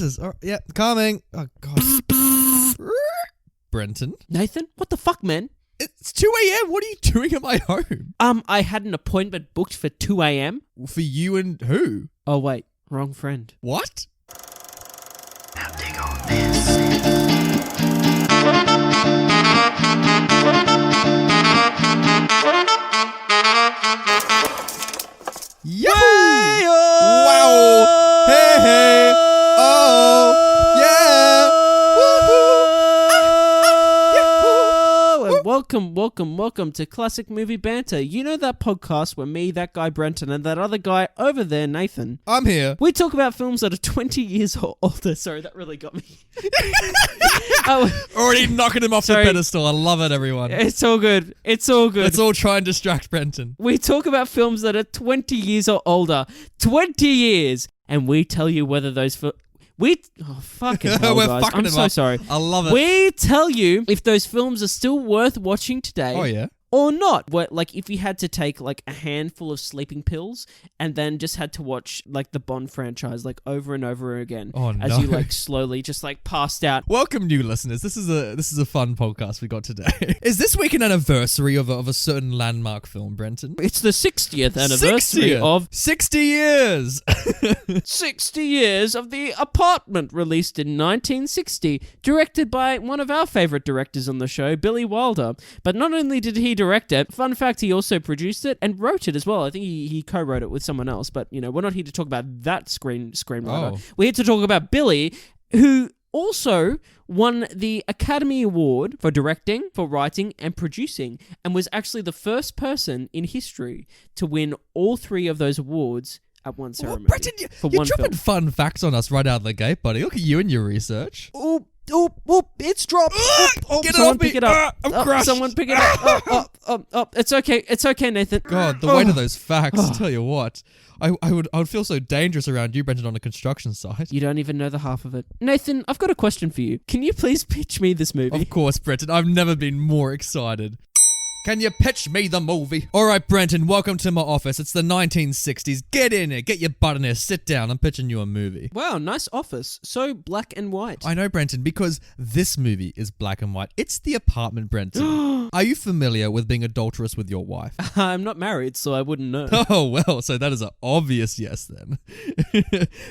Jesus. Oh, yeah, coming. Oh, God. Brenton? Nathan, what the fuck, man? It's 2 a.m. What are you doing at my home? I had an appointment booked for 2 a.m. For you and who? Oh, wait. Wrong friend. What? Now dig on this. Yahoo! Wow! Hey, hey! Oh! Yeah! Woohoo! Welcome to Classic Movie Banter. You know that podcast where me, that guy Brenton, and that other guy over there, Nathan. I'm here. We talk about films that are 20 years or older. Sorry, that really got me. Already knocking him off the pedestal. I love it, everyone. It's all good. It's all good. Let's all try and distract Brenton. We talk about films that are 20 years or older. 20 years! And we tell you whether those films... fucking hell, We're guys. fucking I'm him so up. sorry. I love it. We tell you if those films are still worth watching today. Oh, yeah? Or not. Like, if you had to take, like, a handful of sleeping pills and then just had to watch, like, the Bond franchise, like, over and over again. Oh, no. As you, like, slowly just, like, passed out. Welcome, new listeners. This is a fun podcast we got today. Is this week an anniversary of a certain landmark film, Brenton? It's the 60th anniversary 60th. of... 60 years! 60 years of The Apartment, released in 1960, directed by one of our favourite directors on the show, Billy Wilder. But not only did he direct it, fun fact, he also produced it and wrote it as well. I think he co-wrote it with someone else, but, you know, we're not here to talk about that screenwriter. Oh. We're here to talk about Billy, who also won the Academy Award for directing, for writing, and producing, and was actually the first person in history to win all three of those awards at one ceremony. Brenton, you're dropping fun facts on us right out of the gate, buddy. Look at you and your research. It's dropped. Get Someone it off me. pick it up. I'm crushed. Someone pick it up. It's okay, Nathan. God, the weight of those facts, tell you what. I would feel so dangerous around you, Brenton, on a construction site. You don't even know the half of it. Nathan, I've got a question for you. Can you please pitch me this movie? Of course, Brenton. I've never been more excited. Can you pitch me the movie? All right, Brenton, welcome to my office. It's the 1960s. Get in here. Get your butt in here. Sit down. I'm pitching you a movie. Wow, nice office. So black and white. I know, Brenton, because this movie is black and white. It's The Apartment, Brenton. Are you familiar with being adulterous with your wife? I'm not married, so I wouldn't know. Oh, well, so that is an obvious yes then.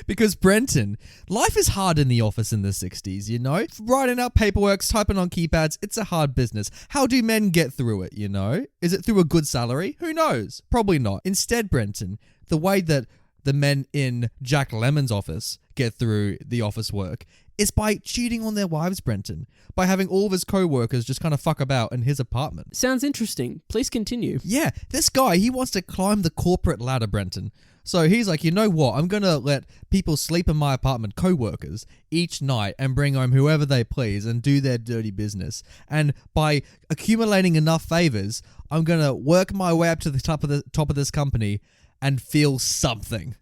Because, Brenton, life is hard in the office in the 60s, you know? Writing out paperwork, typing on keypads, it's a hard business. How do men get through it, you know? Is it through a good salary? Who knows? Probably not. Instead, Brenton, the way that the men in Jack Lemmon's office get through the office work is by cheating on their wives, Brenton. By having all of his co-workers just kind of fuck about in his apartment. Sounds interesting. Please continue. Yeah, this guy, he wants to climb the corporate ladder, Brenton. So he's like, you know what? I'm going to let people sleep in my apartment, co-workers, each night and bring home whoever they please and do their dirty business. And by accumulating enough favors, I'm going to work my way up to the top of this company and feel something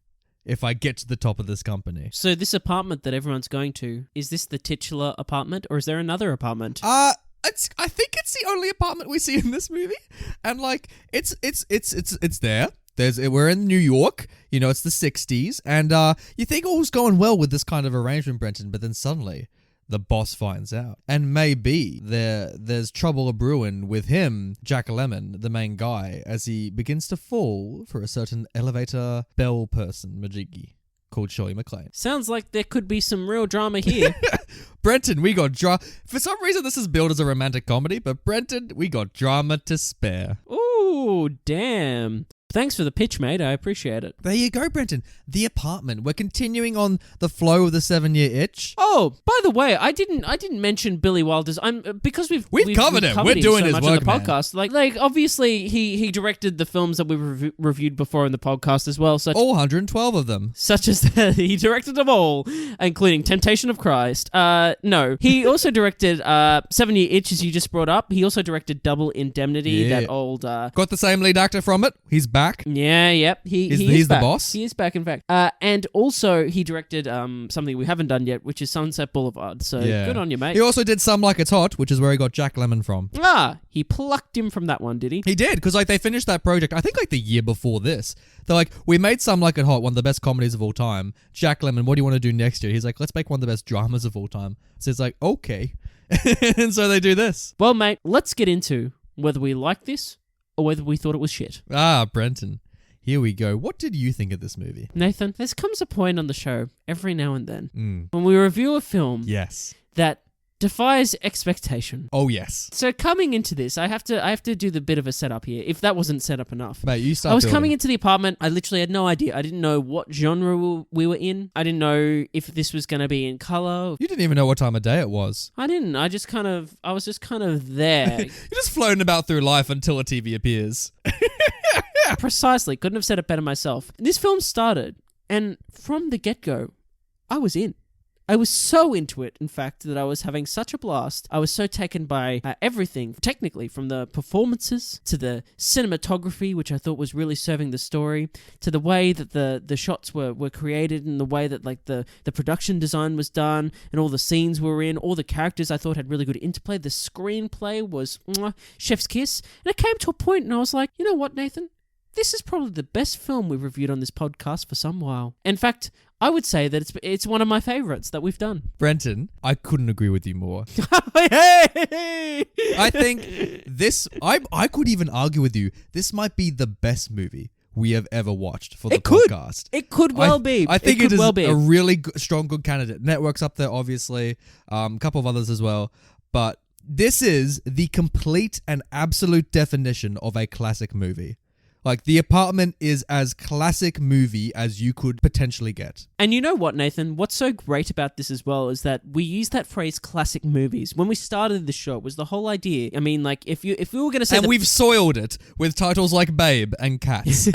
if I get to the top of this company. So this apartment that everyone's going to, is this the titular apartment or is there another apartment? I think it's the only apartment we see in this movie. And like, it's there. We're in New York, you know, it's the 60s, and you think all's going well with this kind of arrangement, Brenton, but then suddenly the boss finds out. And maybe there's trouble a-brewing with him, Jack Lemmon, the main guy, as he begins to fall for a certain elevator bell person, Majiggy, called Shirley MacLaine. Sounds like there could be some real drama here. Brenton, we got drama. For some reason, this is billed as a romantic comedy, but Brenton, we got drama to spare. Ooh, damn. Thanks for the pitch, mate. I appreciate it. There you go, Brenton. The Apartment. We're continuing on the flow of the 7-year itch. Oh, by the way, I didn't mention Billy Wilder's. Because we've covered him. We're doing his much work, on the podcast. Like obviously he directed the films that we reviewed before in the podcast as well. All 112 of them. Such as he directed them all, including Temptation of Christ. No, he also directed 7-Year Itch, as you just brought up. He also directed Double Indemnity. Yeah. That old. Got the same lead actor from it. He's back back. Yeah, yep. He's He's the back. boss? He is back, in fact. And also, he directed something we haven't done yet, which is Sunset Boulevard. So good on you, mate. He also did Some Like It's Hot, which is where he got Jack Lemmon from. He plucked him from that one, did he? He did, because like they finished that project, I think like the year before this. They're like, we made Some Like It Hot, one of the best comedies of all time. Jack Lemmon, what do you want to do next year? He's like, let's make one of the best dramas of all time. So it's like, okay. And so they do this. Well, mate, let's get into whether we like this or whether we thought it was shit. Brenton. Here we go. What did you think of this movie? Nathan, there comes a point on the show every now and then when we review a film Yes. that defies expectation. Oh, yes. So coming into this, I have to do the bit of a setup here, if that wasn't set up enough. Mate, you start I was building. coming into the apartment. I literally had no idea. I didn't know what genre we were in. I didn't know if this was going to be in color. You didn't even know what time of day it was. I didn't. I was just kind of there. You're just floating about through life until a TV appears. Precisely. Couldn't have said it better myself. This film started, and from the get-go, I was in. I was so into it, in fact, that I was having such a blast. I was so taken by everything, technically, from the performances to the cinematography, which I thought was really serving the story, to the way that the shots were created and the way that like the production design was done and all the scenes were in, all the characters I thought had really good interplay. The screenplay was chef's kiss. And it came to a point and I was like, you know what, Nathan? This is probably the best film we've reviewed on this podcast for some while. In fact, I would say that it's one of my favorites that we've done. Brenton, I couldn't agree with you more. Hey! I think this, I could even argue with you, this might be the best movie we have ever watched for the podcast. It could well be. I think it is well be. a really strong, good candidate. Network's up there, obviously. A couple of others as well. But this is the complete and absolute definition of a classic movie. Like, The Apartment is as classic movie as you could potentially get. And you know what, Nathan? What's so great about this as well is that we use that phrase classic movies. When we started the show, it was the whole idea. I mean, like, if we were going to say... And we've soiled it with titles like Babe and Cats.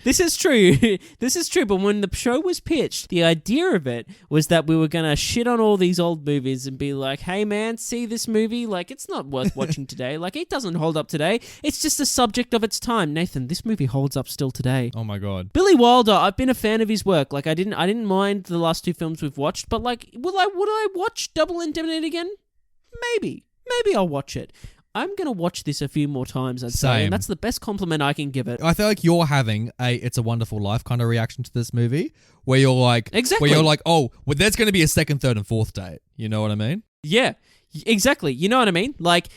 This is true. This is true. But when the show was pitched, the idea of it was that we were going to shit on all these old movies and be like, hey, man, see this movie? Like, it's not worth watching today. Like, it doesn't hold up today. It's just a subject of its time. Nathan, this movie holds up still today. Oh, my God. Billy Wilder, I've been a fan of his work. Like, I didn't mind the last two films we've watched, but like, would I watch Double Indemnity again? Maybe I'll watch it. I'm going to watch this a few more times, I'd say, and that's the best compliment I can give it. I feel like you're having a It's a Wonderful Life kind of reaction to this movie, where you're like, exactly. Where you're like, oh, well, there's going to be a second, third, and fourth date. You know what I mean? Yeah, exactly. You know what I mean? Like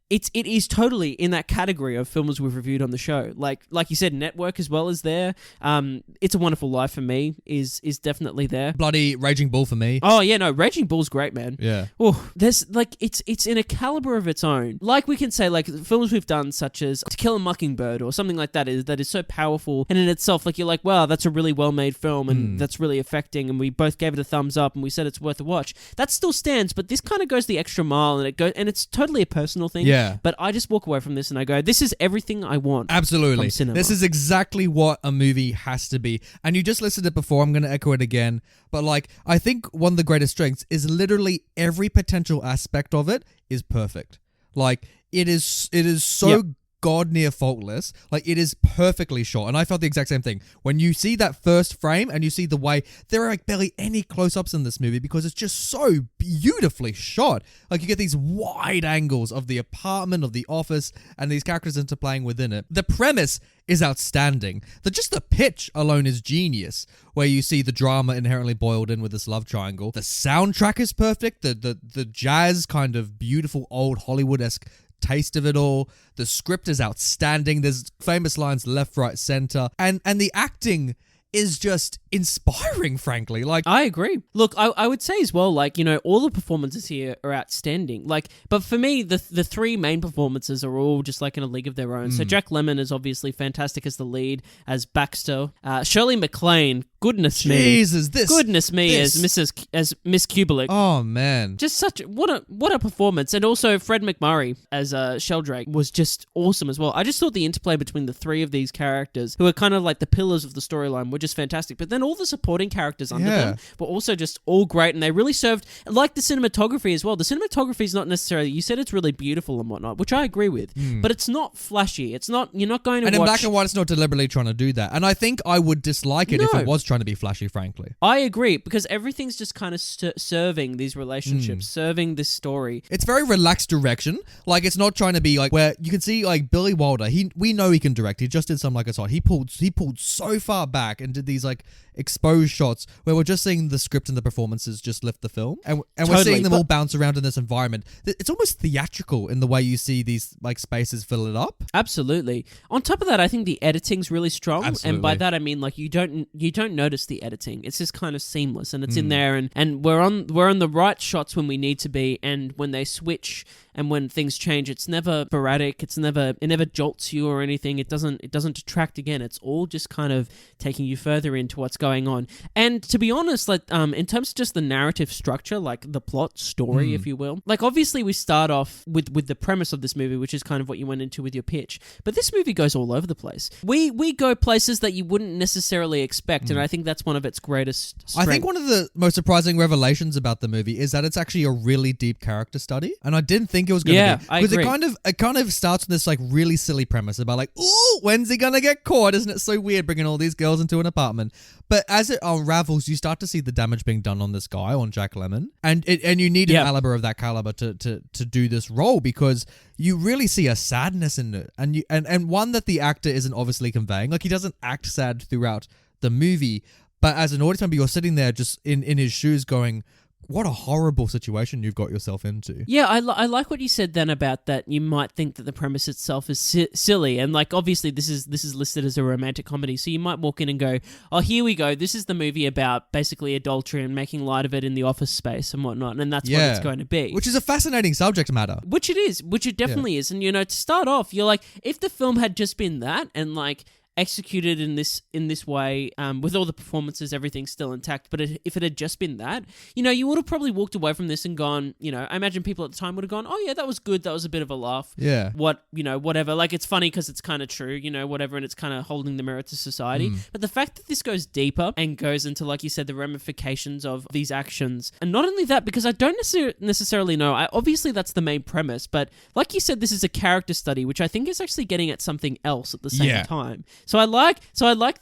it is totally in that category of films we've reviewed on the show. Like you said, Network as well is there. It's a Wonderful Life for me is definitely there. Bloody Raging Bull for me. Oh yeah, no, Raging Bull's great, man. Yeah. Oh, there's like it's in a caliber of its own. Like we can say, like films we've done, such as To Kill a Mockingbird or something like that is so powerful, and in itself, like you're like, wow, that's a really well made film, and that's really affecting, and we both gave it a thumbs up, and we said it's worth a watch. That still stands, but this kind of goes the extra mile, and it's totally a personal thing. Yeah. But I just walk away from this and I go, this is everything I want. Absolutely. From cinema. This is exactly what a movie has to be. And you just listened to it before, I'm going to echo it again. But like, I think one of the greatest strengths is literally every potential aspect of it is perfect. Like, it is so god near faultless. Like, it is perfectly shot. And I felt the exact same thing. When you see that first frame and you see the way, there are like barely any close-ups in this movie because it's just so beautifully shot. Like, you get these wide angles of the apartment, of the office, and these characters interplaying within it. The premise is outstanding. Just the pitch alone is genius, where you see the drama inherently boiled in with this love triangle. The soundtrack is perfect. The jazz kind of beautiful old Hollywood-esque taste of it all. The script is outstanding. There's famous lines left, right, center, and the acting is just inspiring, frankly. Like, I agree. Look, I would say as well, like, you know, all the performances here are outstanding. Like, but for me, the three main performances are all just like in a league of their own. So Jack Lemmon is obviously fantastic as the lead, as Baxter. Shirley MacLaine, Goodness me. Jesus, this. Goodness me, this. as Miss Kubelik. Oh man. Just such what a performance, and also Fred McMurray as Sheldrake was just awesome as well. I just thought the interplay between the three of these characters, who are kind of like the pillars of the storyline, were just fantastic. But then all the supporting characters under them were also just all great, and they really served. Like the cinematography as well. The cinematography is not necessarily. You said it's really beautiful and whatnot, which I agree with, but it's not flashy. It's not. You're not going to. And watch... in black and white, it's not deliberately trying to do that. And I think I would dislike it if it was trying to be flashy, frankly. I agree, because everything's just kind of serving these relationships, serving this story. It's very relaxed direction. Like, it's not trying to be like where you can see like Billy Wilder. We know he can direct. He just did something like I saw. He pulled so far back and did these like exposed shots where we're just seeing the script and the performances just lift the film, and we're seeing them all bounce around in this environment. It's almost theatrical in the way you see these like spaces fill it up. Absolutely. On top of that, I think the editing's really strong. Absolutely. And by that I mean like you don't notice the editing. It's just kind of seamless, and it's in there, and we're on the right shots when we need to be, and when they switch and when things change, it's never sporadic. It never jolts you or anything. It doesn't detract again. It's all just kind of taking you further into what's going on. And to be honest, like in terms of just the narrative structure, like the plot story, if you will, like obviously we start off with the premise of this movie, which is kind of what you went into with your pitch. But this movie goes all over the place. We go places that you wouldn't necessarily expect, and I think that's one of its greatest strengths. I think one of the most surprising revelations about the movie is that it's actually a really deep character study, and I didn't think it was going to be. I agree. Because it kind of starts with this like really silly premise about like, ooh, when's he gonna get caught? Isn't it so weird bringing all these girls into an apartment? But as it unravels, you start to see the damage being done on this guy, on Jack Lemmon, and you need an caliber of that caliber to do this role, because you really see a sadness in it, and one that the actor isn't obviously conveying. Like, he doesn't act sad throughout the movie, but as an audience member, you're sitting there just in his shoes going, what a horrible situation you've got yourself into. Yeah, I like what you said then about that. You might think that the premise itself is silly, and like obviously this is listed as a romantic comedy, so you might walk in and go, "Oh, here we go. This is the movie about basically adultery and making light of it in the office space and whatnot," and that's what it's going to be. Which is a fascinating subject matter. Which it definitely is, and to start off, you're like, if the film had just been that and like executed in this way, with all the performances, everything still intact. But if it had just been that, you would have probably walked away from this and gone, I imagine people at the time would have gone, oh yeah, that was good, that was a bit of a laugh. Yeah. Whatever. Like, it's funny because it's kind of true, whatever, and it's kind of holding the mirror to society. But the fact that this goes deeper and goes into, like you said, the ramifications of these actions, and not only that, because I don't necessarily know. Obviously that's the main premise, but like you said, this is a character study, which I think is actually getting at something else at the same time. So I like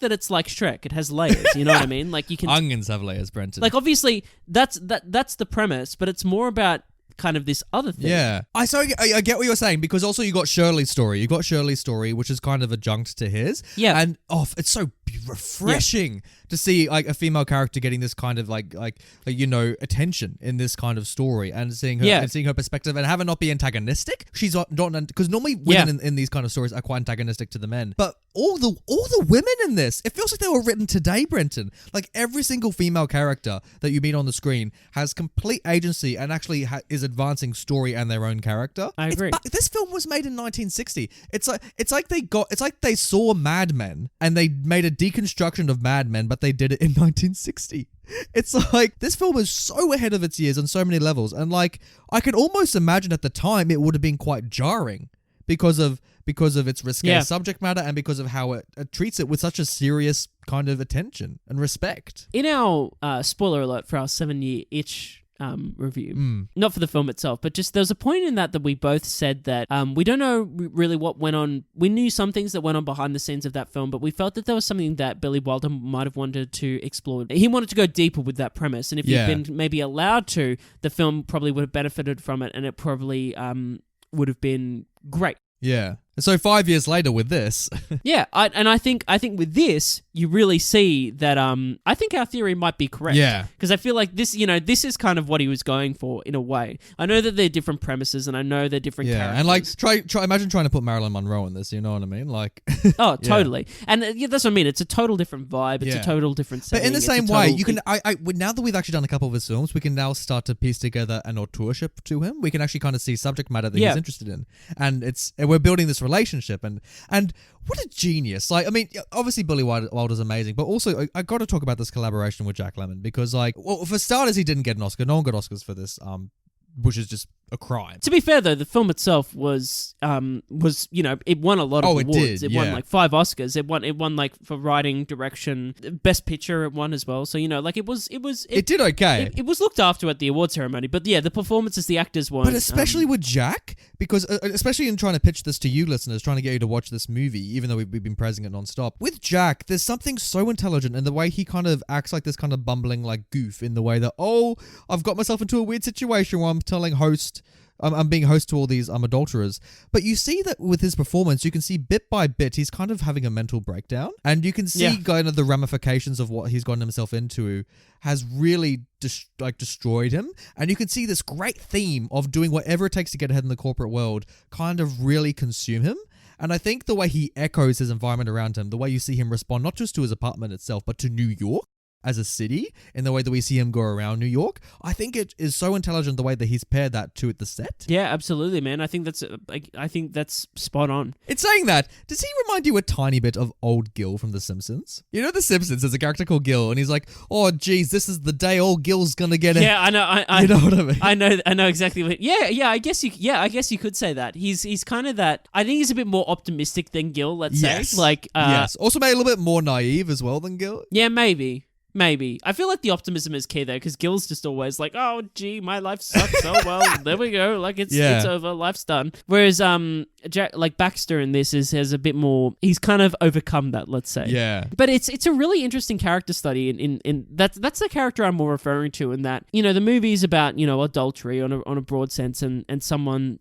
that it's like Shrek. It has layers. You know what I mean? Like, you can onions have layers, Brenton. Like, obviously that's the premise, but it's more about kind of this other thing. Yeah. I get what you're saying, because also you got Shirley's story. You got Shirley's story, which is kind of adjunct to his. Yeah. And it's so refreshing to see like a female character getting this kind of like attention in this kind of story, and seeing her perspective, and have her not be antagonistic. She's not, because normally women in these kind of stories are quite antagonistic to the men, but all the women in this, it feels like they were written today, Brenton. Like, every single female character that you meet on the screen has complete agency and actually is advancing story and their own character. I agree. This film was made in 1960. It's like they saw Mad Men and they made a deconstruction of Mad Men, but they did it in 1960. It's like, this film is so ahead of its years on so many levels, and like, I could almost imagine at the time it would have been quite jarring because of its risque subject matter, and because of how it treats it with such a serious kind of attention and respect. In our spoiler alert for our 7-year itch review, not for the film itself, but just there was a point in that we both said that we don't know really what went on. We knew some things that went on behind the scenes of that film, but we felt that there was something that Billy Wilder might have wanted to explore. He wanted to go deeper with that premise, and if he'd been maybe allowed to, the film probably would have benefited from it, and it probably would have been great. Yeah. So 5 years later with this. I think with this, you really see that I think our theory might be correct. Yeah. Because I feel like this, this is kind of what he was going for in a way. I know that they're different premises, and I know they're different characters. And like, try imagine trying to put Marilyn Monroe in this, you know what I mean? Like, oh, totally. And that's what I mean. It's a total different vibe. It's a total different setting. But in the same way, you can, now that we've actually done a couple of his films, we can now start to piece together an auteurship to him. We can actually kind of see subject matter that he's interested in. And we're building this relationship. And what a genius. Like, I mean, obviously Billy Wilder's amazing, but also I got to talk about this collaboration with Jack Lemmon because, like, well, for starters, he didn't get an Oscar. No one got Oscars for this, which is just a crime. To be fair, though, the film itself was it won a lot of awards. It won like 5 Oscars. It won like for writing, direction, best picture. It won as well. So like it did okay. It was looked after at the award ceremony. But yeah, the performances, the actors won. But especially with Jack, because especially in trying to pitch this to you listeners, trying to get you to watch this movie, even though we've been praising it nonstop. With Jack, there's something so intelligent in the way he kind of acts like this kind of bumbling like goof in the way that, I've got myself into a weird situation where I'm being host to all these adulterers. But you see that with his performance, you can see bit by bit, he's kind of having a mental breakdown. And you can see kind of the ramifications of what he's gotten himself into has really destroyed him. And you can see this great theme of doing whatever it takes to get ahead in the corporate world kind of really consume him. And I think the way he echoes his environment around him, the way you see him respond not just to his apartment itself, but to New York as a city, in the way that we see him go around New York, I think it is so intelligent the way that he's paired that to the set. Yeah, absolutely, man. I think that's spot on. In saying that, does he remind you a tiny bit of old Gil from The Simpsons? You know The Simpsons, there's a character called Gil, and he's like, "Oh, geez, this is the day old Gil's gonna get it." Yeah, I know. You know what I mean? I know exactly what. Yeah. I guess you could say that. He's kind of that. I think he's a bit more optimistic than Gil. Let's say, yes. Also, maybe a little bit more naive as well than Gil. Yeah, maybe. I feel like the optimism is key there because Gil's just always like, "Oh, gee, my life sucks. Oh well, there we go. Like it's over. Life's done." Whereas Jack, like Baxter in this has a bit more. He's kind of overcome that. Let's say. Yeah. But it's a really interesting character study. In that's the character I'm more referring to. In that the movie is about adultery on a broad sense and someone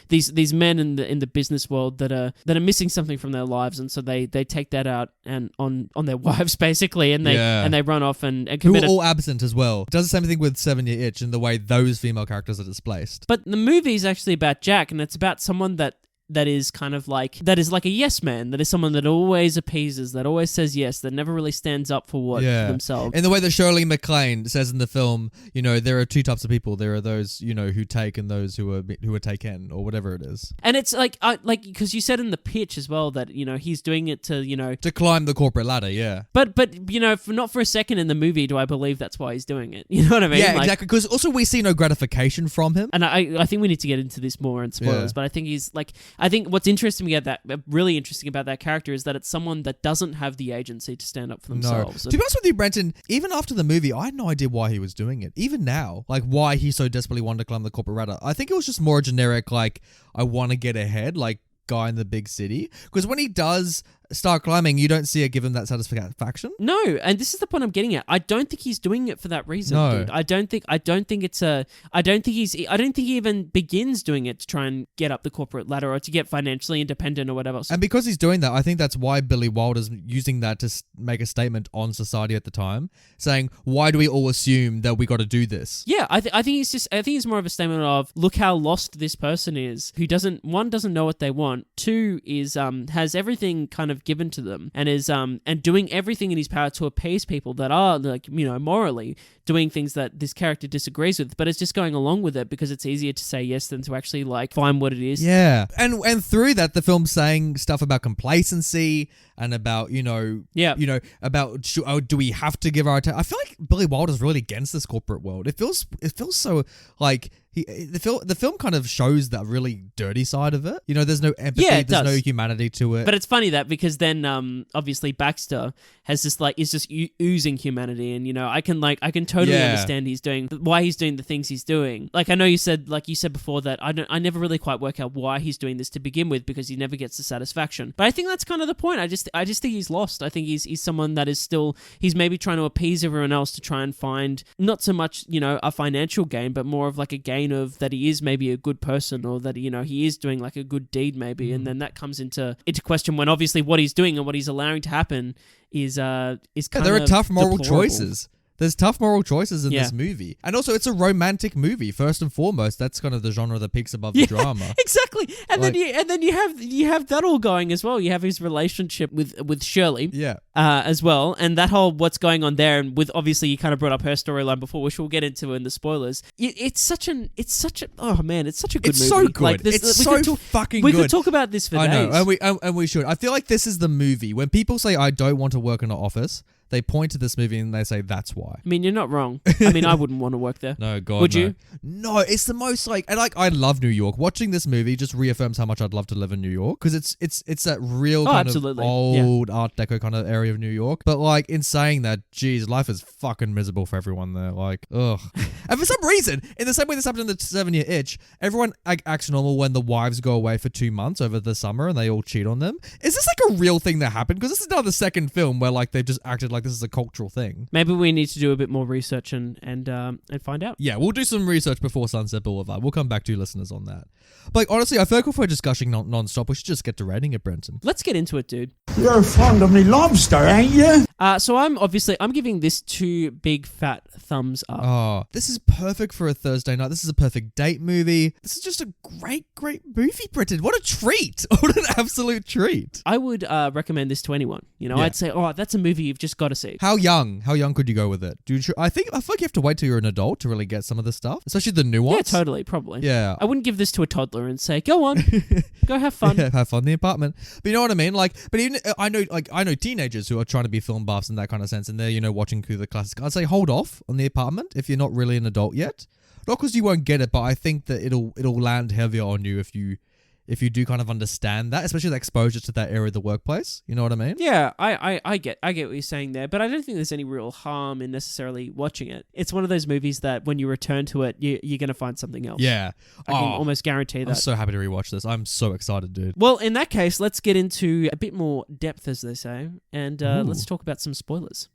these men in the business world that are missing something from their lives and so they take that out and on their wives basically and they run off and commit. Who are all absent as well. Does the same thing with 7 Year Itch in the way those female characters are displaced. But the movie is actually about Jack, and it's about someone that is kind of like a yes man, that is someone that always appeases, that always says yes, that never really stands up for themselves. In the way that Shirley MacLaine says in the film, there are 2 types of people. There are those, who take and those who are taken or whatever it is. And it's like because you said in the pitch as well that, he's doing it to climb the corporate ladder, yeah. But not for a second in the movie do I believe that's why he's doing it. You know what I mean? Yeah, exactly. Because also we see no gratification from him. And I think we need to get into this more in spoilers, but I think he's like, I think what's really interesting about that character is that it's someone that doesn't have the agency to stand up for themselves. No. To be honest with you, Brenton, even after the movie, I had no idea why he was doing it. Even now, like why he so desperately wanted to climb the corporate ladder. I think it was just more generic, like, I want to get ahead, like guy in the big city. Because when he does start climbing, you don't see it give him that satisfaction. No, and this is the point I'm getting at. I don't think he's doing it for that reason, dude. I don't think he even begins doing it to try and get up the corporate ladder or to get financially independent or whatever else. And because he's doing that, I think that's why Billy Wilder's using that to make a statement on society at the time, saying, why do we all assume that we got to do this? Yeah, I think it's more of a statement of, look how lost this person is, who doesn't know what they want, 2 is has everything kind of given to them and is and doing everything in his power to appease people that are like morally doing things that this character disagrees with, but it's just going along with it because it's easier to say yes than to actually like find what it is. Yeah, and through that the film's saying stuff about complacency and about about do we have to give our attention. I feel like Billy Wilder's really against this corporate world. It feels so like the film kind of shows that really dirty side of it. There's no empathy, there's no humanity to it. But it's funny that because then obviously Baxter has this is just oozing humanity, and I can totally understand why he's doing the things he's doing. Like I know you said before that I never really quite work out why he's doing this to begin with because he never gets the satisfaction. But I think that's kind of the point. I just think he's lost. I think he's someone that is still, he's maybe trying to appease everyone else to try and find not so much a financial gain, but more of like a gain of that he is maybe a good person or that he is doing like a good deed maybe, and then that comes into question when obviously what he's doing and what he's allowing to happen is kind of there are tough moral deplorable choices. There's tough moral choices in Yeah. this movie. And also, it's a romantic movie, first and foremost. That's kind of the genre that peaks above the drama. Exactly. And Like- then you have that all going as well. You have his relationship with Shirley. Yeah. As well, and that whole what's going on there, and with obviously you kind of brought up her storyline before, which we'll get into in the spoilers. It's such a oh man, it's such a good It's movie. so good. Like, It's so fucking we good. could talk about this for I days. know, and we should. I feel like this is the movie. When people say, I don't want to work in an office, they point to this movie and they say, that's why. I mean, you're not wrong. I mean, I wouldn't want to work there. No, God, Would no. you? No, it's the most I love New York. Watching this movie just reaffirms how much I'd love to live in New York, because it's that real kind absolutely. of old Art Deco kind of area of New York. But like, in saying that, geez, life is fucking miserable for everyone there. Like, ugh. And for some reason, in the same way this happened in the 7-Year Itch, everyone acts normal when the wives go away for 2 months over the summer and they all cheat on them. Is this like a real thing that happened? Because this is now the second film where like they've just acted like this is a cultural thing. Maybe we need to do a bit more research and find out. Yeah, we'll do some research before Sunset Boulevard. We'll come back to you listeners on that. But like, honestly, I feel like if we're just gushing non-stop, we should just get to rating it, Brenton. Let's get into it, dude. You're fond of me lobster, ain't you? So I'm giving this 2 big fat thumbs up. Oh, this is perfect for a Thursday night. This is a perfect date movie. This is just a great movie, Brenton. What a treat. What an absolute treat. I would recommend this to anyone. You know, Yeah. I'd say, oh, that's a movie you've just got to see. How young could you go with it? I feel like you have to wait till you're an adult to really get some of this stuff, especially the nuance. Yeah, totally, probably. Yeah. I wouldn't give this to a toddler and say, go on, go have fun. Yeah, have fun in the apartment. But you know what I mean? Like, but even I know teenagers who are trying to be film buffs in that kind of sense, and they're watching through the classics. I'd say hold off on the apartment if you're not really an adult yet. Not because you won't get it, but I think that it'll land heavier on you if you do kind of understand that, especially the exposure to that area of the workplace. You know what I mean? Yeah, I get what you're saying there, but I don't think there's any real harm in necessarily watching it. It's one of those movies that when you return to it, you're going to find something else. Yeah. I can almost guarantee that. I'm so happy to rewatch this. I'm so excited, dude. Well, in that case, let's get into a bit more depth, as they say, and let's talk about some spoilers.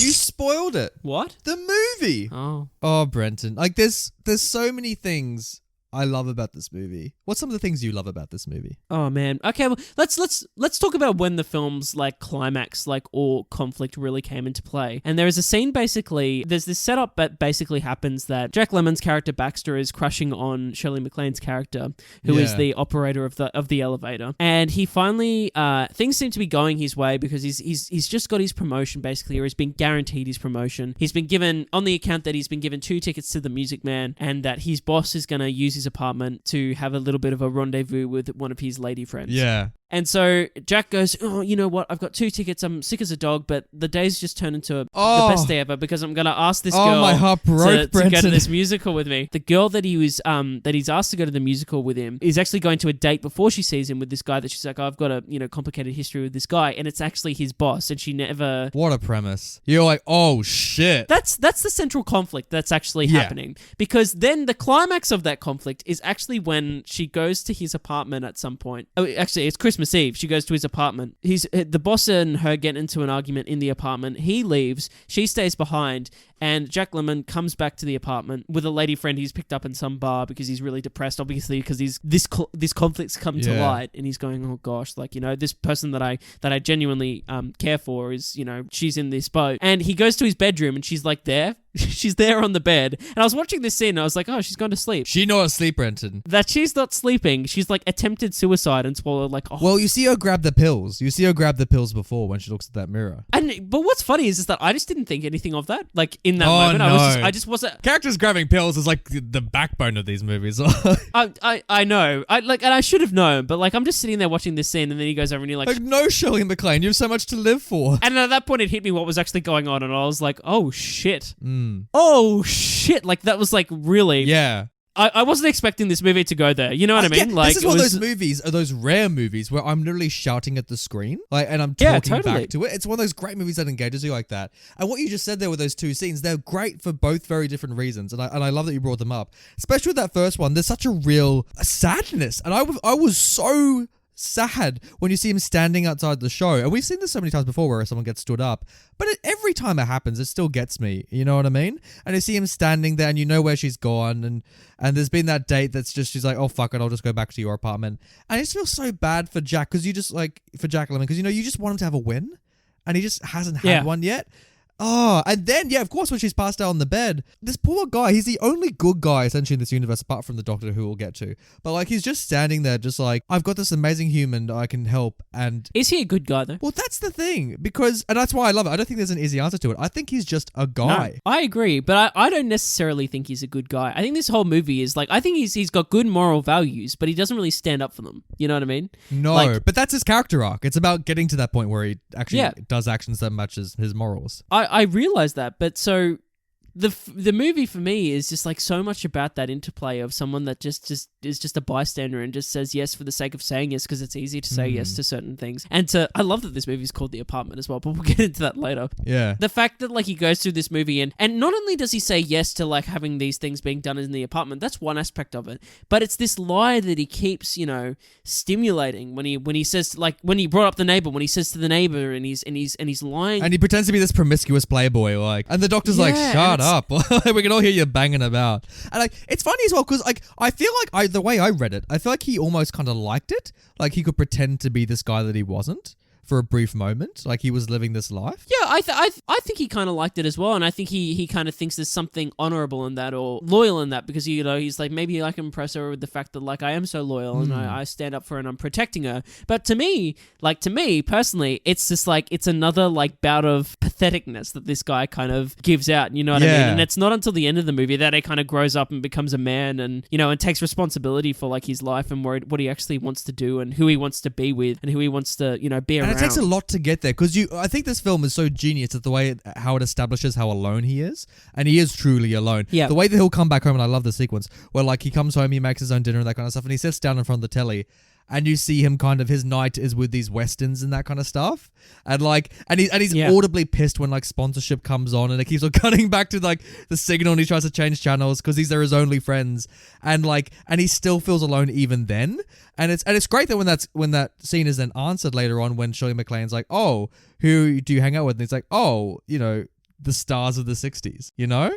You spoiled it. What? The movie. Oh, Brenton. Like, there's so many things I love about this movie. What's some of the things you love about this movie? Oh man. Okay, well, let's talk about when the film's like climax, like or conflict really came into play. And there is a scene basically, there's this setup that basically happens that Jack Lemmon's character Baxter is crushing on Shirley MacLaine's character, who is the operator of the elevator. And he finally things seem to be going his way because he's just got his promotion basically, or he's been guaranteed his promotion. He's been given on the account that he's been given 2 tickets to the Music Man, and that his boss is going to use his apartment to have a little bit of a rendezvous with one of his lady friends. Yeah. And so Jack goes, oh, you know what? I've got 2 tickets. I'm sick as a dog, but the day's just turned into the best day ever because I'm going to ask this girl my heart broke, to go to Brenton. this musical with me. The girl that he's asked to go to the musical with him is actually going to a date before she sees him with this guy that she's like, oh, I've got a complicated history with this guy, and it's actually his boss, and she never. What a premise. You're like, oh shit. That's the central conflict that's actually happening, because then the climax of that conflict is actually when she goes to his apartment at some point. Oh, actually, it's Christmas Eve. She goes to his apartment. The boss and her get into an argument in the apartment. He leaves. She stays behind. And Jack Lemmon comes back to the apartment with a lady friend he's picked up in some bar because he's really depressed, obviously, because this conflict's come to light, and he's going, oh gosh, like, this person that I genuinely care for is, she's in this boat. And he goes to his bedroom and she's like there. She's there on the bed. And I was watching this scene and I was like, oh, she's gone to sleep. She not asleep, Brenton. That she's not sleeping. She's like attempted suicide and swallowed like. Oh. Well, you see her grab the pills. You see her grab the pills before when she looks at that mirror. But what's funny is that I just didn't think anything of that. Like in that Oh, moment, no. I just wasn't. Characters grabbing pills is like the backbone of these movies. I know. And I should have known, but like I'm just sitting there watching this scene, and then he goes over and you're like no, Shirley MacLaine, you have so much to live for. And at that point, it hit me what was actually going on, and I was like, oh shit. Oh shit. Like that was like really. Yeah. I wasn't expecting this movie to go there. You know what I mean? Like this is one of those movies, are those rare movies where I'm literally shouting at the screen, and I'm talking back to it. It's one of those great movies that engages you like that. And what you just said there with those 2 scenes, they're great for both very different reasons. And I love that you brought them up, especially with that first one. There's such a real sadness, and I was so sad when you see him standing outside the show. And we've seen this so many times before where someone gets stood up, but every time it happens, it still gets me. You know what I mean? And you see him standing there and you know where she's gone, and there's been that date that's just, she's like, oh fuck it, I'll just go back to your apartment. And I just feel so bad for Jack, because you just like, for Jack Lemmon, because you just want him to have a win, and he just hasn't had one yet. Oh, and then, yeah, of course, when she's passed out on the bed, this poor guy, he's the only good guy essentially in this universe, apart from the Doctor, who we'll get to. But like, he's just standing there, just like, I've got this amazing human that I can help. And Is he a good guy though? well, that's the thing, because, and that's why I love it. I don't think there's an easy answer to it. I think he's just a guy. No, I agree, but I don't necessarily think he's a good guy. I think this whole movie is like, I think he's got good moral values, but he doesn't really stand up for them. You know what I mean? No, Like- but that's his character arc. It's about getting to that point where he actually does actions that matches his morals. I realize that, but so the movie for me is just like so much about that interplay of someone that just is just a bystander and just says yes for the sake of saying yes because it's easy to say yes to certain things. And I love that this movie is called The Apartment as well, but we'll get into that later. Yeah. The fact that like he goes through this movie and not only does he say yes to like having these things being done in the apartment, that's one aspect of it, but it's this lie that he keeps, stimulating when he says, like when he brought up the neighbor, when he says to the neighbor and he's lying. And he pretends to be this promiscuous playboy, like, and the Doctor's like, shut up. We can all hear you banging about. And like, it's funny as well, because like, I feel like the way I read it, I feel like he almost kind of liked it. Like he could pretend to be this guy that he wasn't for a brief moment, like he was living this life. Yeah, I think he kind of liked it as well, and I think he kind of thinks there's something honorable in that or loyal in that, because he's like, maybe I can impress her with the fact that like I am so loyal and I stand up for her and I'm protecting her. But to me personally, it's just like it's another like bout of patheticness that this guy kind of gives out. You know what I mean? And it's not until the end of the movie that he kind of grows up and becomes a man and and takes responsibility for like his life and what he actually wants to do and who he wants to be with and who he wants to be around. And it takes a lot to get there, because I think this film is so genius at the way how it establishes how alone he is, and he is truly alone. Yeah. The way that he'll come back home, and I love the sequence where like he comes home, he makes his own dinner and that kind of stuff, and he sits down in front of the telly. And you see him kind of, his night is with these westerns and that kind of stuff. And like, and he's audibly pissed when like sponsorship comes on and it keeps on cutting back to like the signal and he tries to change channels because these are his only friends. And like, and he still feels alone even then. And it's great that when that scene is then answered later on when Shirley MacLaine's like, oh, who do you hang out with? And he's like, oh, the stars of the 60s,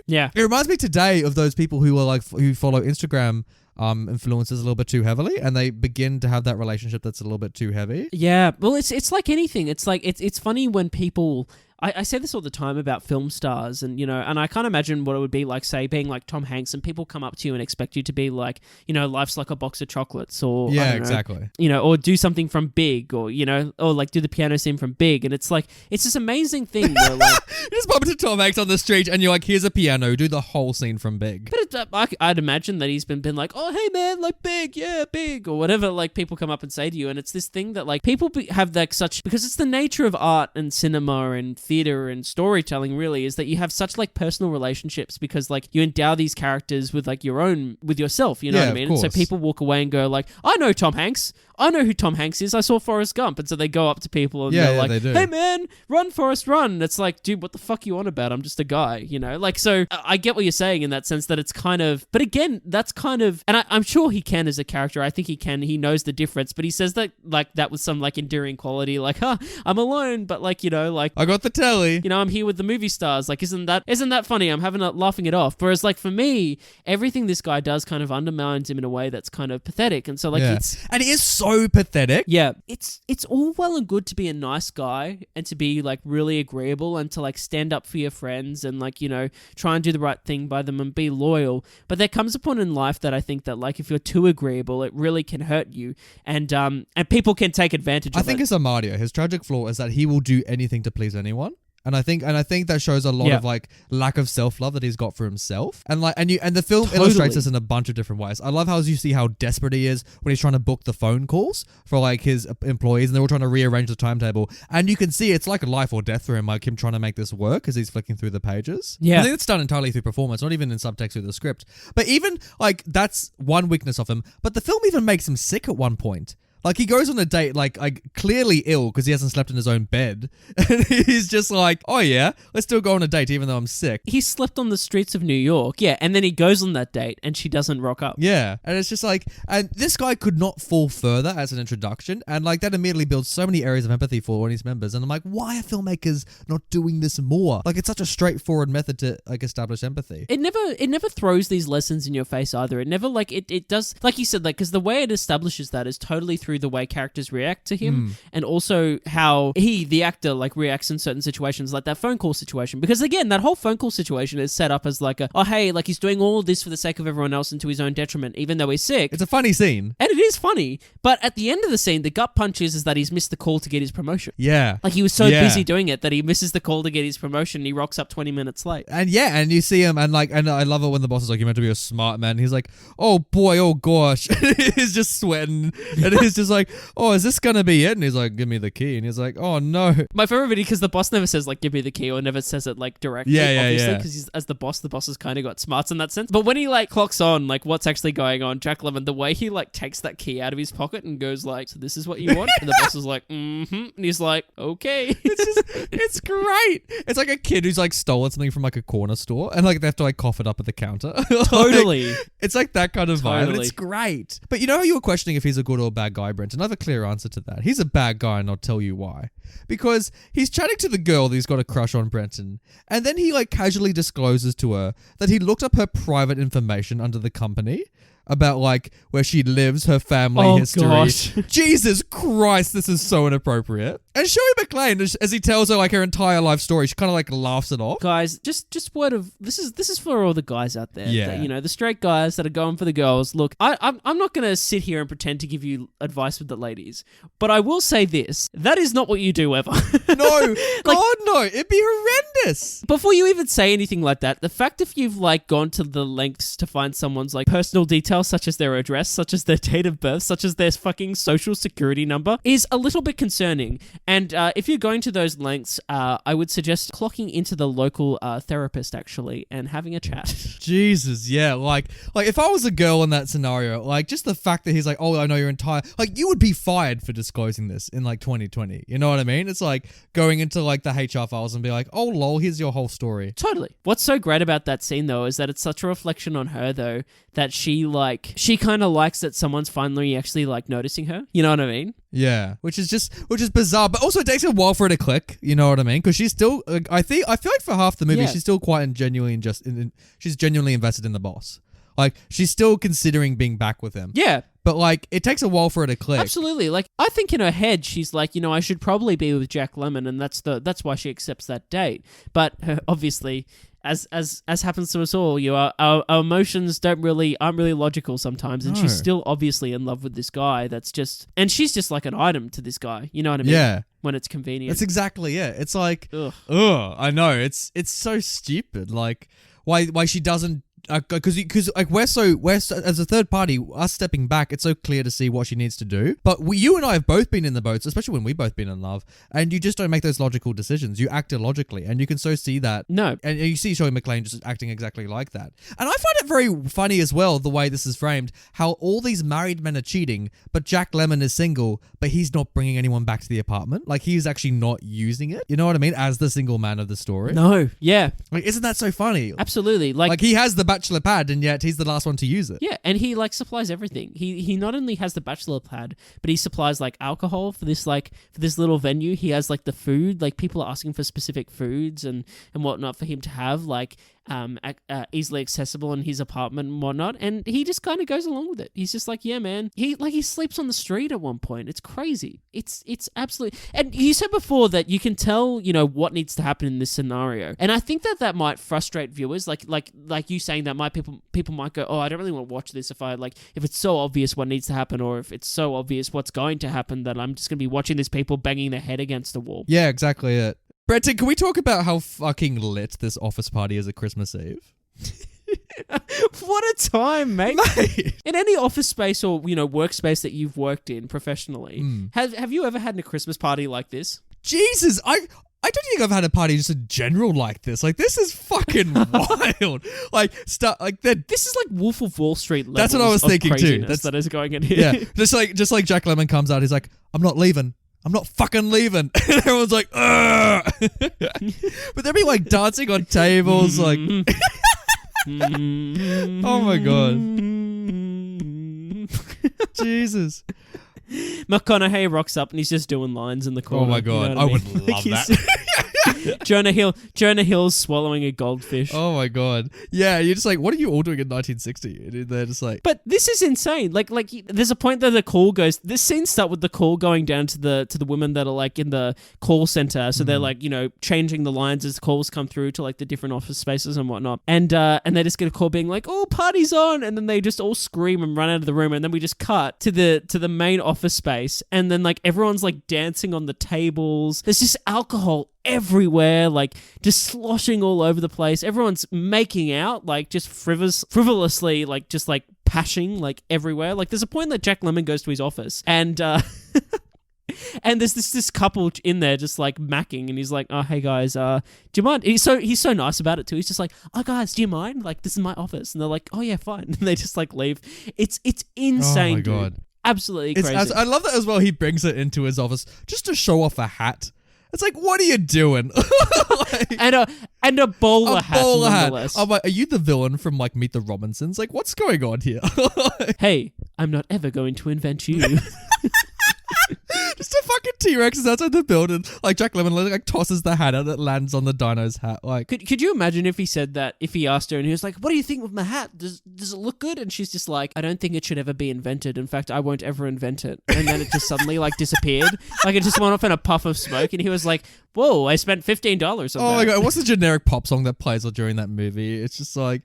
Yeah. It reminds me today of those people who are like, who follow Instagram influencers a little bit too heavily, and they begin to have that relationship that's a little bit too heavy. Yeah, well, it's like anything. It's like it's funny when people. I say this all the time about film stars, and and I can't imagine what it would be like, say, being like Tom Hanks, and people come up to you and expect you to be like, life's like a box of chocolates, or I don't know, exactly, or do something from Big, or or like do the piano scene from Big, and it's like it's this amazing thing where like you just bump into Tom Hanks on the street, and you're like, here's a piano, do the whole scene from Big. But I'd imagine that he's been like, oh hey man, like Big, yeah, Big, or whatever. Like people come up and say to you, and it's this thing that like people have like such, because it's the nature of art and cinema and theater and storytelling really, is that you have such like personal relationships, because like you endow these characters with like with yourself, you know what I mean? And so people walk away and go like, I know Tom Hanks, I know who Tom Hanks is, I saw Forrest Gump. And so they go up to people and they're like, hey man, run Forrest run. And it's like, dude, what the fuck you on about? I'm just a guy, like, so I get what you're saying in that sense, that it's kind of, but again, that's kind of, and I'm sure he can as a character, I think he knows the difference, but he says that like that with some like endearing quality, like, I'm alone, but like, like I got the telly, I'm here with the movie stars, like isn't that funny? I'm laughing it off. Whereas like for me, everything this guy does kind of undermines him in a way that's kind of pathetic, and so like and it is so pathetic. Yeah, it's all well and good to be a nice guy and to be like really agreeable and to like stand up for your friends and like try and do the right thing by them and be loyal, but there comes a point in life that I think that like if you're too agreeable, it really can hurt you, and people can take advantage of it. I think it's Amadio. His tragic flaw is that he will do anything to please anyone. And I think that shows a lot of like lack of self-love that he's got for himself. And like, and the film illustrates this in a bunch of different ways. I love how you see how desperate he is when he's trying to book the phone calls for like his employees, and they're all trying to rearrange the timetable. And you can see it's like a life or death for him, like him trying to make this work as he's flicking through the pages. Yeah. I think it's done entirely through performance, not even in subtext through the script. But even like that's one weakness of him. But the film even makes him sick at one point. Like, he goes on a date, like clearly ill because he hasn't slept in his own bed. And he's just like, oh yeah, let's still go on a date even though I'm sick. He slept on the streets of New York, yeah, and then he goes on that date and she doesn't rock up. Yeah, and it's just like, and this guy could not fall further as an introduction, and like that immediately builds so many areas of empathy for one of his members. And I'm like, why are filmmakers not doing this more? Like, it's such a straightforward method to like establish empathy. It never throws these lessons in your face either. It never like it does, like you said, like, because the way it establishes that is totally through through the way characters react to him, and also how he, the actor, like reacts in certain situations, like that phone call situation. Because again, that whole phone call situation is set up as like oh hey, like he's doing all of this for the sake of everyone else and to his own detriment, even though he's sick. It's a funny scene. And it is funny, but at the end of the scene, the gut punch is that he's missed the call to get his promotion. Yeah. Like he was so busy doing it that he misses the call to get his promotion. He rocks up 20 minutes late. And and you see him, and I love it when the boss is like, "You're meant to be a smart man." He's like, "Oh boy, oh gosh," he's just sweating, and he's just like, "Oh, is this gonna be it?" And he's like, "Give me the key," and he's like, "Oh no." My favorite video, because the boss never says like, "Give me the key," or never says it like directly. Obviously, because he's as the boss has kind of got smarts in that sense. But when he like clocks on like what's actually going on, Jack Lemmon, the way he like takes that key out of his pocket and goes like, "So this is what you want?" And the boss is like, "Mm-hmm," and he's like, "Okay." It's great. It's like a kid who's like stolen something from like a corner store, and like they have to like cough it up at the counter. Totally. It's like that kind of vibe, and it's great. But you know how you were questioning if he's a good or bad guy, Brent? Another clear answer to that. He's a bad guy, and I'll tell you why. Because he's chatting to the girl that he's got a crush on, Brenton, and then he like casually discloses to her that he looked up her private information under the company about like where she lives, her family history. Gosh. Jesus Christ, this is so inappropriate. And Shirley MacLaine, as he tells her like her entire life story, she kind of like laughs it off. Guys, just word of this is for all the guys out there. Yeah. That, you know, the straight guys that are going for the girls. Look, I'm not gonna sit here and pretend to give you advice with the ladies, but I will say this: that is not what you do ever. No, God no, it'd be horrendous. Before you even say anything like that, the fact if you've like gone to the lengths to find someone's like personal details, such as their address, such as their date of birth, such as their fucking social security number, is a little bit concerning. And if you're going to those lengths, I would suggest clocking into the local therapist actually and having a chat. Jesus, yeah, like if I was a girl in that scenario, like just the fact that he's like, "Oh, I know your entire," like you would be fired for disclosing this in like 2020. You know what I mean? It's like going into like the HR files and be like, "Oh lol, here's your whole story." Totally. What's so great about that scene though is that it's such a reflection on her though, that she kind of likes that someone's finally actually like noticing her. You know what I mean? Yeah, which is bizarre, but also it takes a while for her to click. You know what I mean? Because she's still, I feel like for half the movie, she's still quite she's genuinely invested in the boss. Like she's still considering being back with him. Yeah. But like it takes a while for her to click. Absolutely. Like I think in her head she's like, you know, I should probably be with Jack Lemmon, and that's why she accepts that date. But obviously, as happens to us all, our emotions aren't really logical sometimes, and she's still obviously in love with this guy. And she's just like an item to this guy. You know what I mean? Yeah. When it's convenient. That's exactly it. It's like, ugh, I know. It's so stupid. Like why she doesn't. Because like we're so as a third party, us stepping back, it's so clear to see what she needs to do. But you and I have both been in the boats, especially when we've both been in love, and you just don't make those logical decisions. You act illogically, and you can so see that. No, and you see Shirley MacLaine just acting exactly like that. And I find it very funny as well the way this is framed. How all these married men are cheating, but Jack Lemmon is single, but he's not bringing anyone back to the apartment. Like he's actually not using it. You know what I mean? As the single man of the story. No, yeah, like isn't that so funny? Absolutely. Like he has the bachelor pad, and yet he's the last one to use it. Yeah, and he like supplies everything. He not only has the bachelor pad, but he supplies like alcohol for this little venue. He has like the food, like people are asking for specific foods and whatnot for him to have like easily accessible in his apartment and whatnot, and he just kind of goes along with it. He's just like, yeah, man. He sleeps on the street at one point. It's crazy. It's absolutely. And you said before that you can tell, you know, what needs to happen in this scenario, and I think that might frustrate viewers. Like you saying that people might go, oh, I don't really want to watch this if it's so obvious what needs to happen, or if it's so obvious what's going to happen that I'm just gonna be watching these people banging their head against a wall. Yeah, exactly it. Brenton, can we talk about how fucking lit this office party is at Christmas Eve? What a time, mate. In any office space or, you know, workspace that you've worked in professionally, have you ever had a Christmas party like this? Jesus, I don't think I've had a party just in general like this. Like, this is fucking wild. Like, this is like Wolf of Wall Street levels. That's what I was thinking too. That is going in here. Yeah, just like Jack Lemmon comes out, he's like, I'm not leaving. I'm not fucking leaving. And everyone's like, ugh. But they'll be like dancing on tables, like. Oh my God. Jesus. McConaughey rocks up and he's just doing lines in the corner. Oh my God. You know I what would love that. Jonah Hill's swallowing a goldfish. Oh my god. Yeah, you're just like, what are you all doing in 1960? And they're just like, But this is insane. Like there's a point that the call goes. This scene start with the call going down to the women that are like in the call center. So they're like, changing the lines as calls come through to like the different office spaces and whatnot. And they just get a call being like, "Oh, party's on!" And then they just all scream and run out of the room. And then we just cut to the main office space. And then like everyone's like dancing on the tables. There's just alcohol everywhere, like just sloshing all over the place. Everyone's making out, like just frivolously, like just like pashing like everywhere. Like there's a point that Jack Lemmon goes to his office and and there's this couple in there just like macking, and he's like, "Oh, hey guys, do you mind?" He's so nice about it too. He's just like, "Oh guys, do you mind? Like this is my office." And they're like, "Oh yeah, fine." And they just like leave. It's insane. oh my dude. god. Absolutely crazy. I love that as well. He brings it into his office just to show off a hat. It's like, what are you doing? Like, and a bowler hat. bowler hat. Nonetheless. I'm like, are you the villain from like Meet the Robinsons? Like, what's going on here? Hey, I'm not ever going to invent you. Just a fucking T-Rex is outside the building. Like Jack Lemmon like tosses the hat out that lands on the dino's hat. Like, Could you imagine if he said that, if he asked her and he was like, "What do you think of my hat? Does it look good?" And she's just like, "I don't think it should ever be invented. In fact, I won't ever invent it." And then it just suddenly like disappeared. Like it just went off in a puff of smoke, and he was like, "Whoa, I spent $15 on that." oh my god, what's the generic pop song that plays during that movie? It's just like,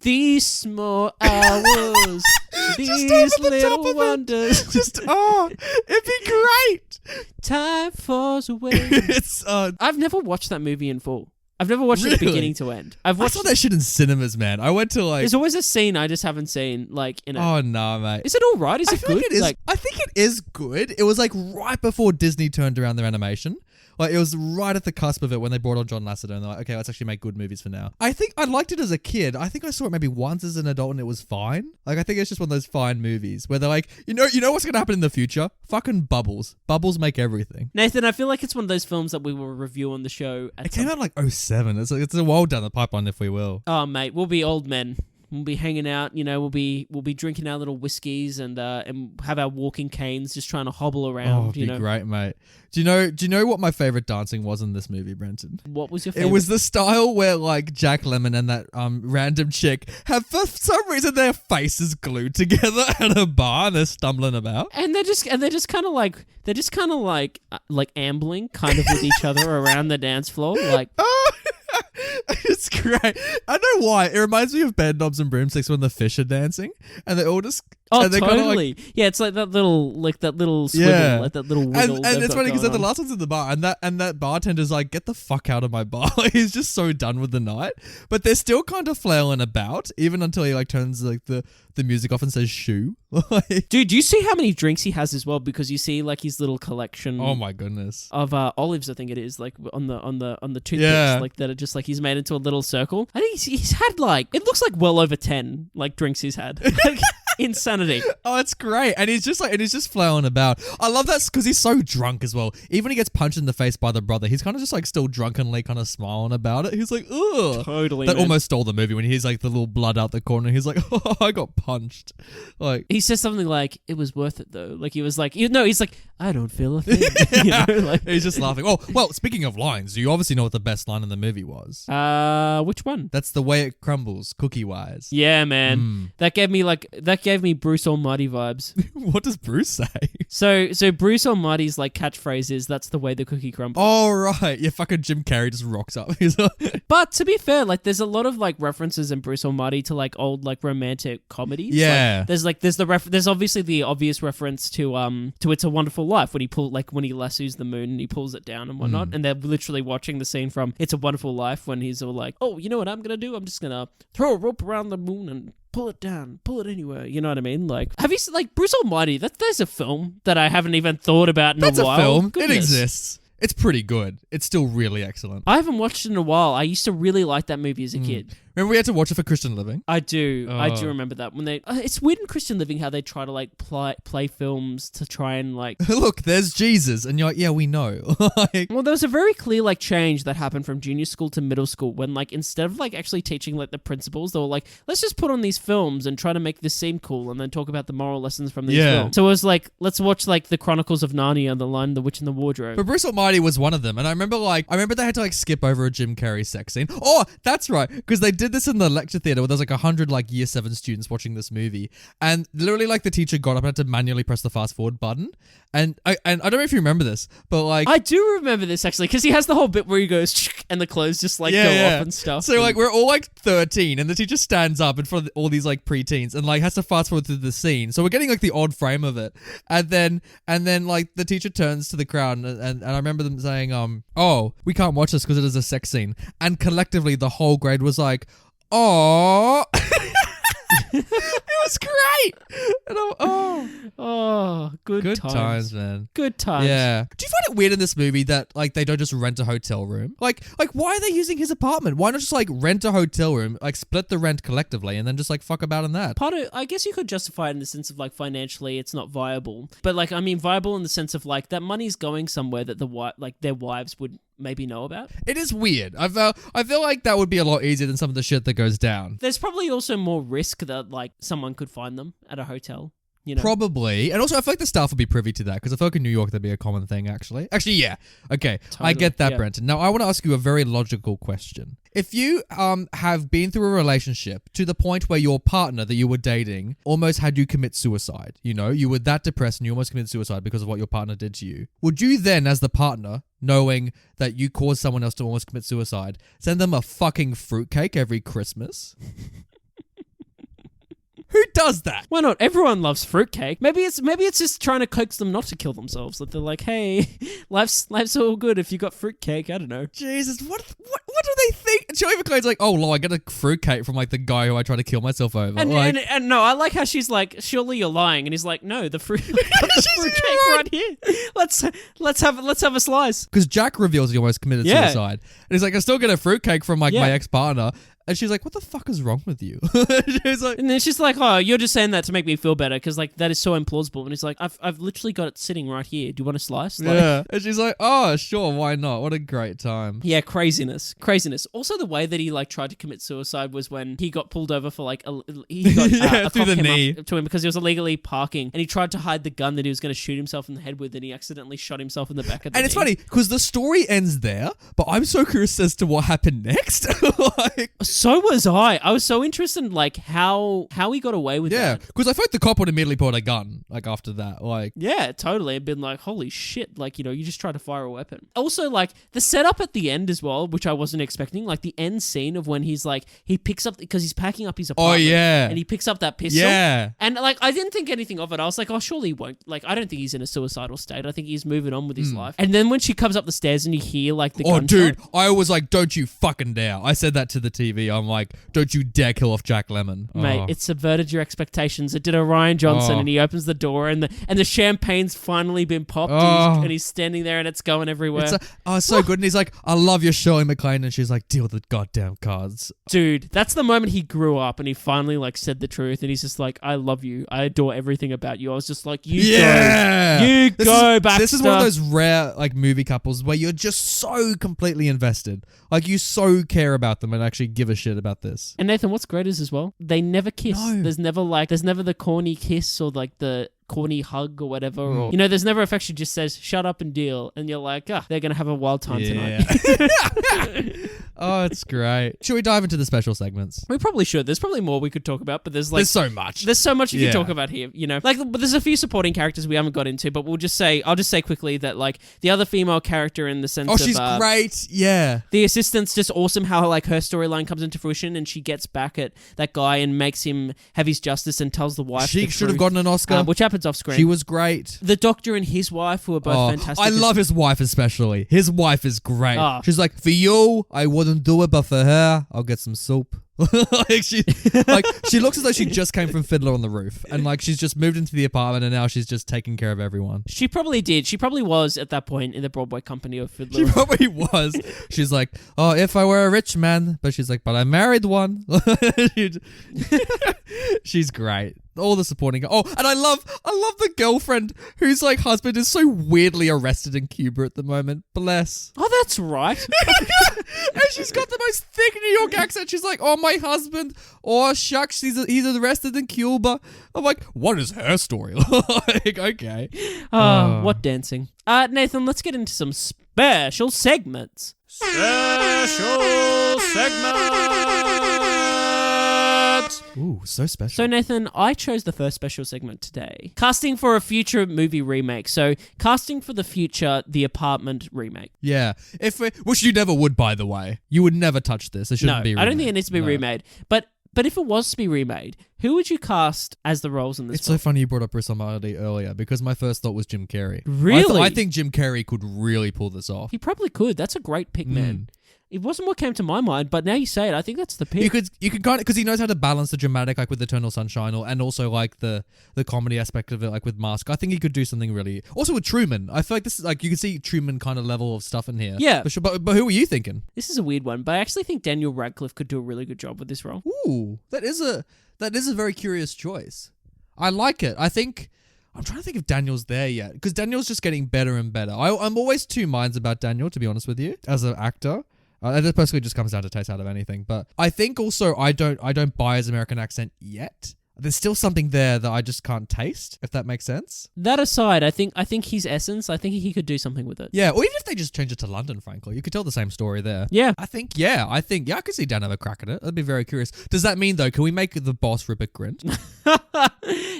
these small hours, these over the top little of it. wonders. just it'd be great. Time falls away. It's I've never watched that movie in full. I've never watched it Really? beginning to end. I've I watched. saw that shit in cinemas, man. I went to like, There's always a scene I just haven't seen, like in it. oh no, mate. Is it all right? Is I it feel good? like it is. I think it is good. It was like right before Disney turned around their animation. Like it was right at the cusp of it when they brought on John Lasseter, and they're like, okay, let's actually make good movies for now. I think I liked it as a kid. I think I saw it maybe once as an adult, and it was fine. Like I think it's just one of those fine movies where they're like, you know what's gonna happen in the future? Fucking bubbles. Bubbles make everything. Nathan, I feel like it's one of those films that we will review on the show. It came out like 07. It's a while down the pipeline, if we will. Oh, mate, we'll be old men. We'll be hanging out. We'll be drinking our little whiskeys and have our walking canes, just trying to hobble around. Oh, it'd be great, mate. Do you know what my favorite dancing was in this movie, Brenton? What was your favorite? It was the style where like Jack Lemmon and that random chick have for some reason their faces glued together at a bar and they're stumbling about. And they're just kind of like ambling kind of with each other around the dance floor, like. It's great. I don't know why. It reminds me of Bed Knobs and Broomsticks when the fish are dancing, and they all just. Oh, and totally. Kinda yeah, it's like that little swivel, like that little wiggle. And it's funny because the last one's in the bar, and that bartender's like, "Get the fuck out of my bar!" He's just so done with the night. But they're still kind of flailing about, even until he like turns like the music off and says "shoo." Dude, do you see how many drinks he has as well? Because you see like his little collection. Oh my goodness. Of olives, I think it is, like on the toothpicks, like that are just like he's made into a little circle. I think he's had like, it looks like well over 10 like drinks he's had. Like, insanity. Oh, it's great. And he's just flailing about. I love that because he's so drunk as well. Even when he gets punched in the face by the brother, he's kind of just like still drunkenly kind of smiling about it. He's like, ugh. Totally. That almost stole the movie when he's like the little blood out the corner. He's like, oh, I got punched. Like, he says something like, "It was worth it though." Like he was like, he's like, "I don't feel a thing." Like, he's just laughing. Oh, well, speaking of lines, you obviously know what the best line in the movie was. Which one? That's the way it crumbles, cookie wise. Yeah, man. That gave me Bruce Almighty vibes. What does Bruce say? So Bruce Almighty's like catchphrase is, "That's the way the cookie crumbles." Oh, right. Yeah, fucking Jim Carrey just rocks up. He's like, but to be fair, like there's a lot of like references in Bruce Almighty to like old like romantic comedies. Yeah. Like, there's obviously the obvious reference to It's a Wonderful Life when he lassos the moon and he pulls it down and whatnot, and they're literally watching the scene from It's a Wonderful Life when he's all like, "Oh, you know what I'm gonna do? I'm just gonna throw a rope around the moon and pull it down, pull it anywhere." You know what I mean? Like, have you seen like Bruce Almighty? There's a film that I haven't even thought about in That's a while. a film. Goodness. It exists. It's pretty good. It's still really excellent. I haven't watched it in a while. I used to really like that movie as a kid. Remember we had to watch it for Christian Living? I do Oh. remember that when they. It's weird in Christian Living how they try to like play films to try and like. Look, there's Jesus, and you're like, yeah, we know. Like, Well, there was a very clear like change that happened from junior school to middle school when like instead of like actually teaching like the principles, they were like, let's just put on these films and try to make this seem cool and then talk about the moral lessons from these Yeah. films. So it was like, let's watch like the Chronicles of Narnia, The Lion, the Witch, and the Wardrobe. but Bruce Almighty Everybody was one of them. And I remember they had to like skip over a Jim Carrey sex scene. Oh, that's right. Because they did this in the lecture theater where there's like 100 like year 7 students watching this movie. And literally like the teacher got up and had to manually press the fast forward button. And I don't know if you remember this, but like... I do remember this actually, because he has the whole bit where he goes and the clothes just like go off and stuff. So like we're all like 13 and the teacher stands up in front of all these like preteens and like has to fast forward through the scene. So we're getting like the odd frame of it. And then like the teacher turns to the crowd and I remember them saying, oh, we can't watch this because it is a sex scene. And collectively the whole grade was like, oh... It was great. And good times, man. Good times. Yeah. Do you find it weird in this movie that like they don't just rent a hotel room? Like why are they using his apartment? Why not just like rent a hotel room, like split the rent collectively, and then just like fuck about in that? Part of, I guess you could justify it in the sense of like financially it's not viable, but like I mean viable in the sense of like that money's going somewhere that their wives would maybe know about. It is weird. I feel like that would be a lot easier than some of the shit that goes down. There's probably also more risk that like someone could find them at a hotel. You know? Probably. And also, I feel like the staff would be privy to that because I feel like in New York, that'd be a common thing, actually. Actually, yeah. Okay. Totally, I get that, yeah. Brenton. Now, I want to ask you a very logical question. If you have been through a relationship to the point where your partner that you were dating almost had you commit suicide, you know, you were that depressed and you almost committed suicide because of what your partner did to you, would you then, as the partner, knowing that you caused someone else to almost commit suicide, send them a fucking fruitcake every Christmas? Who does that? Why not? Everyone loves fruitcake. Maybe it's just trying to coax them not to kill themselves. That they're like, hey, life's all good if you got fruitcake. I don't know. Jesus, what do they think? Joey McClane's like, oh, lol, I get a fruitcake from like the guy who I tried to kill myself over. And no, I like how she's like, surely you're lying, and he's like, no, the fruitcake right here. Let's have a slice. Because Jack reveals he almost committed suicide, and he's like, I still get a fruitcake from like my ex-partner. And she's like, what the fuck is wrong with you? She's like, and then she's like, oh, you're just saying that to make me feel better because like that is so implausible. And he's like, I've literally got it sitting right here. Do you want a slice? Like, yeah. And she's like, oh, sure, why not? What a great time. Yeah, craziness. Also, the way that he like tried to commit suicide was when he got pulled over for like he got through the knee to him because he was illegally parking, and he tried to hide the gun that he was going to shoot himself in the head with, and he accidentally shot himself in the back of the And knee. it's funny because the story ends there, but I'm so curious as to what happened next. Like, so was I. I was so interested in like how he got away with yeah, that. because I felt the cop would immediately pull out a gun like after that. Like, yeah, totally. I've been like, holy shit, like, you know, you just try to fire a weapon. Also, like the setup at the end as well, which I wasn't expecting, like the end scene of when he's like, he picks up because he's packing up his apartment. Oh yeah, and he picks up that pistol. Yeah, and like I didn't think anything of it. I was like, oh, surely he won't. Like, I don't think he's in a suicidal state. I think he's moving on with his life. And then when she comes up the stairs and you hear like the gunshot, dude, I was like, don't you fucking dare. I said that to the TV. I'm like, don't you dare kill off Jack Lemmon. Mate, it subverted your expectations. It did a Ryan Johnson, and he opens the door, and the champagne's finally been popped, and he's standing there, and it's going everywhere. It's so good. And he's like, I love your Shirley MacLaine, and she's like, deal with the goddamn cards. Dude, that's the moment he grew up, and he finally like said the truth, and he's just like, I love you. I adore everything about you. I was just like, go, Baxter. This is one of those rare like movie couples where you're just so completely invested. Like you so care about them and actually give a shit about this. And Nathan, what's great is as well, they never kiss. No. There's never the corny kiss or like the corny hug or whatever, or you know, there's never affection. Just says shut up and deal, and you're like, they're gonna have a wild time tonight. Oh, it's great. Should we dive into the special segments? We probably should. There's probably more we could talk about, but there's so much. There's so much you can talk about here, you know. Like, but there's a few supporting characters we haven't got into, but I'll just say quickly that like the other female character in the sense of she's great. Yeah. The assistant's just awesome. How like her storyline comes into fruition, and she gets back at that guy and makes him have his justice and tells the wife she should have gotten an Oscar, which happens off screen. She was great. The doctor and his wife, who are both fantastic. I love his wife especially. His wife is great. She's like, for you, I wouldn't do it, but for her, I'll get some soup. she looks as though she just came from Fiddler on the Roof, and like she's just moved into the apartment, and now she's just taking care of everyone. She probably did. She probably was at that point in the Broadway company of Fiddler. She probably was. She's like, oh, if I were a rich man, but she's like, but I married one. She's great. all the supporting. Oh, and I love the girlfriend whose like husband is so weirdly arrested in Cuba at the moment. Bless. Oh, that's right. And she's got the most thick New York accent. She's like, "Oh, my husband. Oh, shucks, he's arrested in Cuba." I'm like, what is her story like? Okay. What dancing? Nathan, let's get into some special segments. Special segment. Ooh, so special. So Nathan, I chose the first special segment today. Casting for a future movie remake. So casting for the future, The Apartment remake. Yeah. Which you never would, by the way. You would never touch this. It shouldn't be remade. I don't think it needs to be remade. But if it was to be remade, who would you cast as the roles in this It's film? so funny you brought up Bruce Almighty earlier because my first thought was Jim Carrey. Really? I think Jim Carrey could really pull this off. He probably could. That's a great pick, man. It wasn't what came to my mind, but now you say it, I think that's the pick. You could kind of, because he knows how to balance the dramatic, like with Eternal Sunshine, and also like the comedy aspect of it, like with Mask. I think he could do something really. Also with Truman, I feel like this is like you can see Truman kind of level of stuff in here. Yeah, for sure. But who were you thinking? This is a weird one, but I actually think Daniel Radcliffe could do a really good job with this role. Ooh, that is a very curious choice. I like it. I think. I'm trying to think if Daniel's there yet, because Daniel's just getting better and better. I'm always two minds about Daniel, to be honest with you, as an actor. That personally just comes down to taste out of anything. But I think also I don't buy his American accent yet. There's still something there that I just can't taste, if that makes sense. That aside, I think his essence, I think he could do something with it. Yeah, or even if they just change it to London, frankly. You could tell the same story there. Yeah. I think I could see Dan have a crack at it. I'd be very curious. Does that mean, though, can we make the boss Rupert Grint?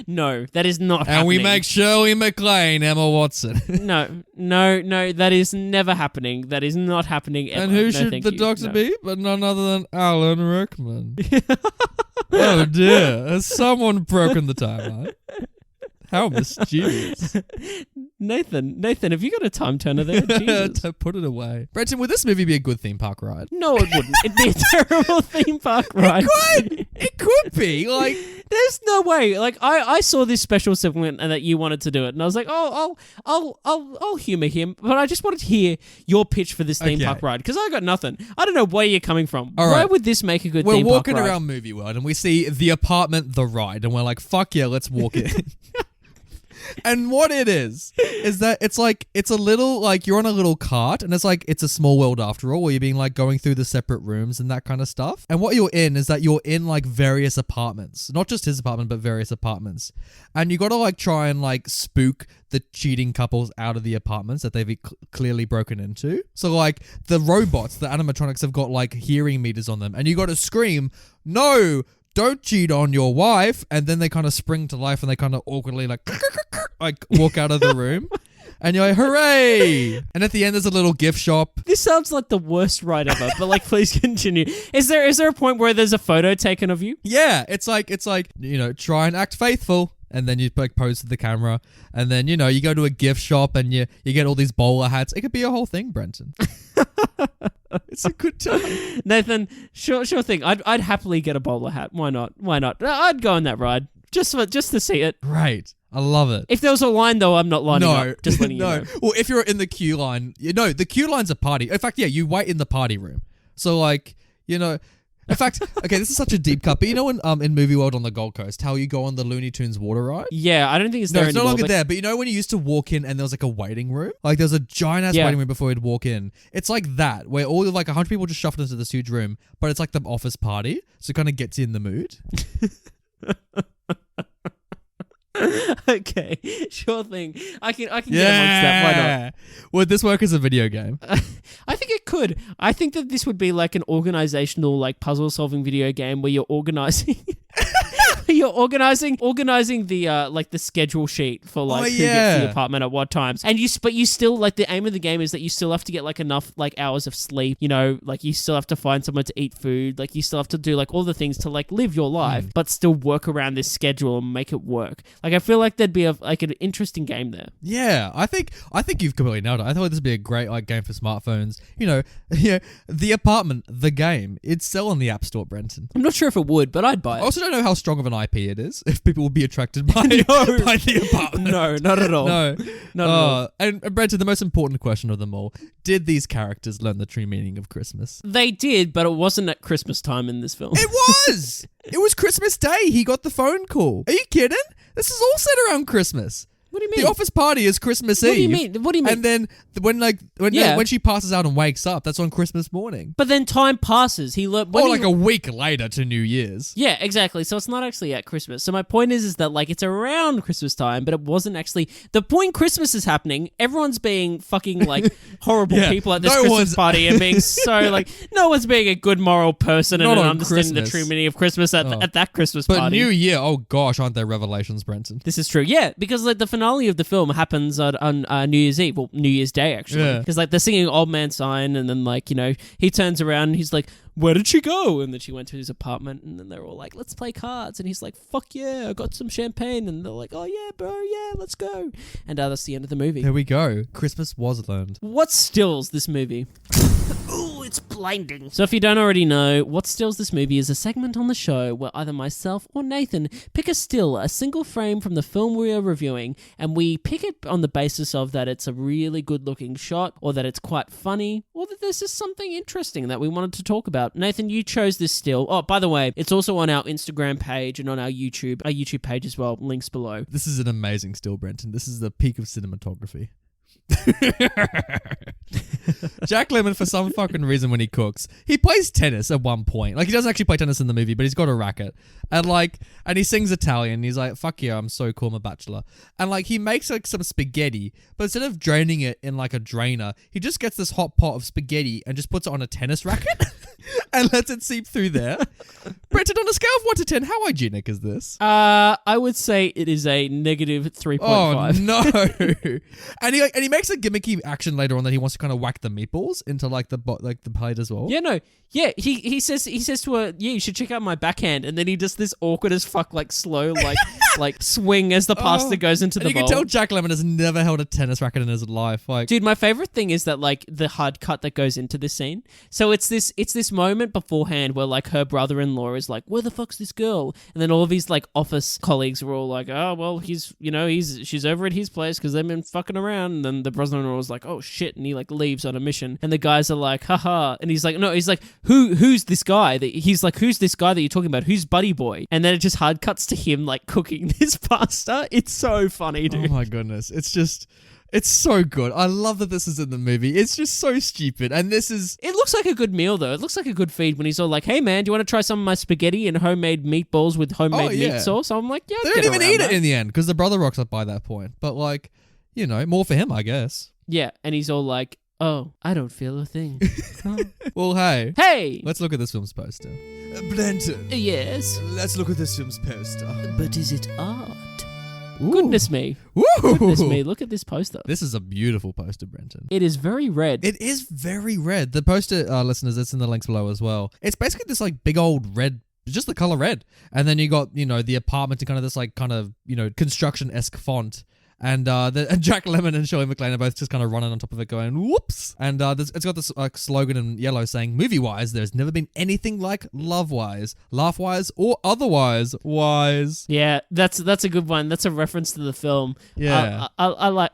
No, that is not happening. And we make Shirley MacLaine Emma Watson. No, that is never happening. That is not happening ever. And who No, should thank the you. doctor No. be? But none other than Alan Rickman. Oh dear, has someone broken the timeline? How mischievous. Nathan, have you got a time turner there? Jesus. Put it away. Brenton, would this movie be a good theme park ride? No, it wouldn't. It'd be a terrible theme park ride. It could be. Like, there's no way. Like, I saw this special segment and that you wanted to do it, and I was like, I'll humor him, but I just wanted to hear your pitch for this theme park ride because I got nothing. I don't know where you're coming from. All Why right. would this make a good we're theme park walking ride? around Movie World and we see The Apartment, the ride, and we're like, fuck yeah, let's walk in. And what it is that it's a little, like, you're on a little cart, and it's a small world after all, where you're being, like, going through the separate rooms and that kind of stuff. And what you're in is that you're in, like, various apartments. Not just his apartment, but various apartments. And you gotta, like, try and, like, spook the cheating couples out of the apartments that they've clearly broken into. So, like, the robots, the animatronics have got, like, hearing meters on them, and you gotta scream, "No! Don't cheat on your wife," and then they kind of spring to life and they kind of awkwardly like walk out of the room, and you're like, hooray! And at the end there's a little gift shop. This sounds like the worst ride ever, but like, please continue. Is there a point where there's a photo taken of you? Yeah, it's like try and act faithful, and then you like pose to the camera, and then you go to a gift shop and you get all these bowler hats. It could be a whole thing, Brenton. It's a good time. Nathan, sure thing. I'd happily get a bowler hat. Why not? I'd go on that ride just to see it. Right. I love it. If there was a line though, I'm not lining up. Just letting you know. Well, if you're in the queue line, the queue line's a party. In fact, yeah, you wait in the party room. So like, in fact, okay, this is such a deep cut, but in Movie World on the Gold Coast, how you go on the Looney Tunes water ride? Yeah, I don't think it's there No, it's no anymore. longer there, but when you used to walk in and there was like a waiting room? Like there's a giant-ass waiting room before you'd walk in. It's like that, where all like 100 people just shuffled into this huge room, but it's like the office party, so it kind of gets you in the mood. Okay, sure thing. I can get amongst that. Why not? Would this work as a video game? I think it could. I think that this would be like an organizational, like puzzle solving video game where you're organizing. You're organizing the like the schedule sheet for like who gets the apartment at what times, and but you still like the aim of the game is that you still have to get like enough like hours of sleep. Like you still have to find somewhere to eat food. Like you still have to do like all the things to like live your life, but still work around this schedule and make it work. Like I feel like there'd be like an interesting game there. Yeah, I think you've completely nailed it. I thought this would be a great like game for smartphones. The Apartment, the game. It'd sell on the App Store, Brenton. I'm not sure if it would, but I'd buy I it. also don't know how strong of an IP it is. If people will be attracted by the apartment. No, not at all. No. Not at all. And Brenton, the most important question of them all: did these characters learn the true meaning of Christmas? They did, but it wasn't at Christmas time in this film. It was. It was Christmas Day. He got the phone call. Are you kidding? This is all set around Christmas. What do you mean? The office party is Christmas Eve. What do you mean? What do you mean? And then when she passes out and wakes up, that's on Christmas morning. But then time passes. He learned A week later to New Year's. Yeah, exactly. So it's not actually at Christmas. So my point is that like it's around Christmas time, but it wasn't actually the point. Christmas is happening. Everyone's being fucking like horrible people at this Christmas party and being so like no one's being a good moral person and understanding the true meaning of Christmas at that Christmas party. But New Year, oh gosh, aren't there revelations, Brenton? This is true. Yeah, because like the finale of the film happens on New Year's Eve, well, New Year's Day actually, because like they're singing Old Man Sign, and then like he turns around and he's like, where did she go? And then she went to his apartment, and then they're all like, let's play cards, and he's like, fuck yeah, I got some champagne, and they're like, oh yeah bro, yeah, let's go, and that's the end of the movie. There we go. Christmas was learned. What stills this movie? Ooh, it's blinding. So if you don't already know, What Stills This Movie is a segment on the show where either myself or Nathan pick a still, a single frame from the film we are reviewing, and we pick it on the basis of that it's a really good looking shot, or that it's quite funny, or that there's just something interesting that we wanted to talk about. Nathan, you chose this still. Oh, by the way, it's also on our Instagram page and on our YouTube page as well, links below. This is an amazing still, Brenton. This is the peak of cinematography. Jack Lemmon, for some fucking reason, when he cooks, he plays tennis at one point. Like, he doesn't actually play tennis in the movie, but he's got a racket. And he sings Italian. He's like, fuck yeah, I'm so cool, I'm a bachelor. And like, he makes like some spaghetti, but instead of draining it in like a drainer, he just gets this hot pot of spaghetti and just puts it on a tennis racket and lets it seep through there. Brenton, on a scale of 1 to 10, how hygienic is this? I would say it is a negative 3.5. Oh no! and he makes a gimmicky action later on that he wants to kind of whack the meatballs into like the plate as well. Yeah, no, yeah. He says to her, yeah, you should check out my backhand, and then he does this awkward as fuck like slow like swing as the pasta goes into the bowl. You can tell Jack Lemmon has never held a tennis racket in his life. Like, dude, my favorite thing is that like the hard cut that goes into this scene. So it's this moment beforehand where like her brother-in-law is like, where the fuck's this girl? And then all of his like office colleagues are all like, oh well, she's over at his place because they've been fucking around. And then the brother-in-law was like, oh shit, and he like leaves on a mission. And the guys are like, haha. And he's like, who's this guy? He's like, who's this guy that you're talking about? Who's Buddy Boy? And then it just hard cuts to him like cooking this pasta. It's so funny, dude. Oh my goodness. It's so good. I love that this is in the movie. It's just so stupid. And this is... It looks like a good meal, though. It looks like a good feed when he's all like, hey, man, do you want to try some of my spaghetti and homemade meatballs with homemade meat sauce? I'm like, yeah, they don't even eat it in the end because the brother rocks up by that point. But like, more for him, I guess. Yeah, and he's all like, oh, I don't feel a thing. Well, hey. Hey! Let's look at this film's poster. Brenton. Yes? Let's look at this film's poster. But is it art? Ooh. Goodness me. Woo! Goodness me, look at this poster. This is a beautiful poster, Brenton. It is very red. It is very red. The poster, listeners, it's in the links below as well. It's basically this like big old red, just the color red. And then you got, the apartment in kind of this like construction-esque font. And Jack Lemmon and Shirley MacLaine are both just kind of running on top of it going, whoops. And it's got this slogan in yellow saying, movie-wise, there's never been anything like love-wise, laugh-wise, or otherwise-wise. Yeah, that's a good one. That's a reference to the film. Yeah. I like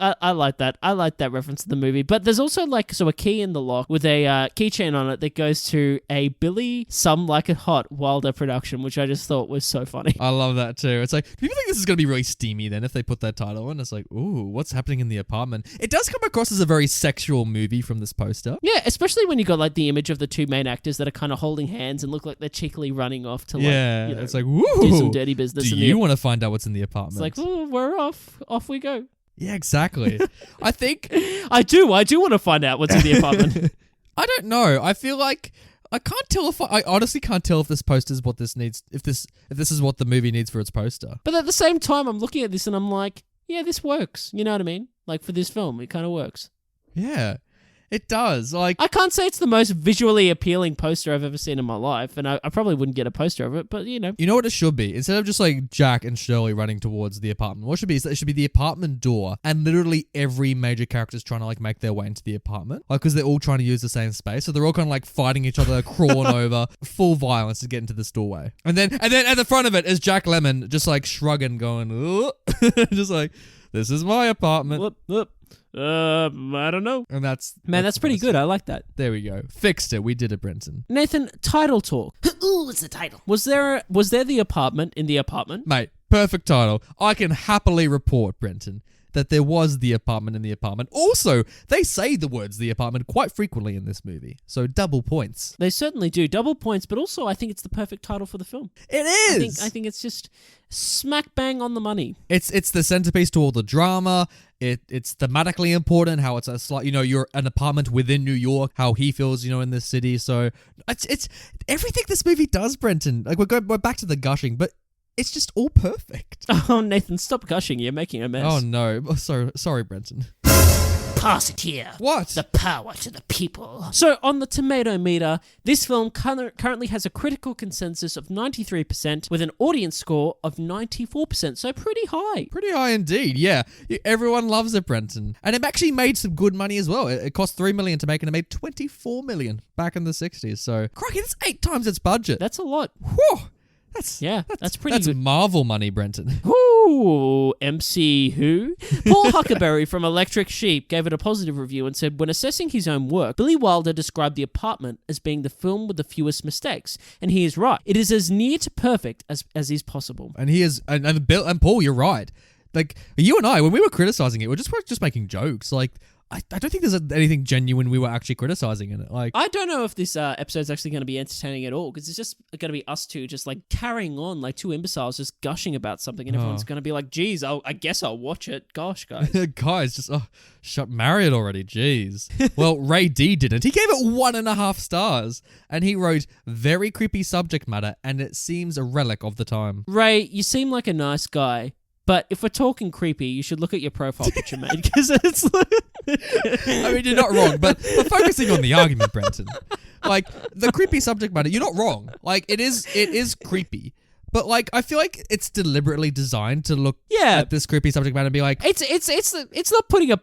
that. I like that reference to the movie. But there's also a key in the lock with a keychain on it that goes to a Billy Some Like It Hot Wilder production, which I just thought was so funny. I love that too. It's like, do people think this is going to be really steamy then if they put that title on? It's like, ooh, what's happening in the apartment? It does come across as a very sexual movie from this poster. Yeah, especially when you got like the image of the two main actors that are kind of holding hands and look like they're cheekily running off to it's like, woo, do some dirty business. Do you want to find out what's in the apartment? It's like, oh, we're off we go. Yeah, exactly. I think I do want to find out what's in the apartment. I don't know. I feel like I can't tell I honestly can't tell if this poster is what this needs, if this is what the movie needs for its poster. But at the same time, I'm looking at this and I'm like, yeah, this works. You know what I mean? Like for this film, it kind of works. Yeah. It does. Like, I can't say it's the most visually appealing poster I've ever seen in my life, and I probably wouldn't get a poster of it, but you know what it should be? Instead of just like Jack and Shirley running towards the apartment, what it should be is that it should be the apartment door, and literally every major character is trying to like make their way into the apartment, like because they're all trying to use the same space, so they're all kind of like fighting each other, crawling over, full violence to get into this doorway, and then at the front of it is Jack Lemmon just like shrugging, going, just like, this is my apartment. I don't know. And that's pretty good. I like that. There we go. Fixed it. We did it, Brenton. Nathan, title talk. Ooh, it's the title. Was there the apartment in the apartment? Mate, perfect title. I can happily report, Brenton, that there was the apartment in the apartment. Also, they say the words the apartment quite frequently in this movie. So double points. They certainly do. Double points, but also I think it's the perfect title for the film. It is! I think it's just smack bang on the money. It's the centerpiece to all the drama. It's thematically important, how it's a slight, you're an apartment within New York, how he feels, in this city. So it's everything this movie does, Brenton. Like we're back to the gushing, but it's just all perfect. Oh, Nathan, stop gushing. You're making a mess. Oh, no. Sorry, Brenton. Pass it here. What? The power to the people. So, on the tomato meter, this film currently has a critical consensus of 93% with an audience score of 94%. So, pretty high. Pretty high indeed, yeah. Everyone loves it, Brenton. And it actually made some good money as well. It cost $3 million to make, and it made $24 million back in the 60s. So, crikey, that's 8 times its budget. That's a lot. Whew. That's pretty good. That's Marvel money, Brenton. Ooh, MC who? Paul Huckleberry from Electric Sheep gave it a positive review and said, when assessing his own work, Billy Wilder described The Apartment as being the film with the fewest mistakes. And he is right. It is as near to perfect as is possible. And he is, and Bill and Paul, you're right. Like, you and I, when we were criticizing it, we're just making jokes. Like, I don't think there's anything genuine we were actually criticizing in it. Like, I don't know if this episode's actually going to be entertaining at all, because it's just going to be us two just like carrying on like two imbeciles just gushing about something, and everyone's going to be like, geez, I guess I'll watch it. Gosh, guys. Guys, just marry it already. Jeez. Well, Ray D didn't. He gave it 1.5 stars, and he wrote, very creepy subject matter, and it seems a relic of the time. Ray, you seem like a nice guy. But if we're talking creepy, you should look at your profile picture, mate, because it's I mean, you're not wrong, but we're focusing on the argument, Brenton. Like, the creepy subject matter, you're not wrong. Like, it is creepy. But, like, I feel like it's deliberately designed to look at this creepy subject matter and be like... It's not putting a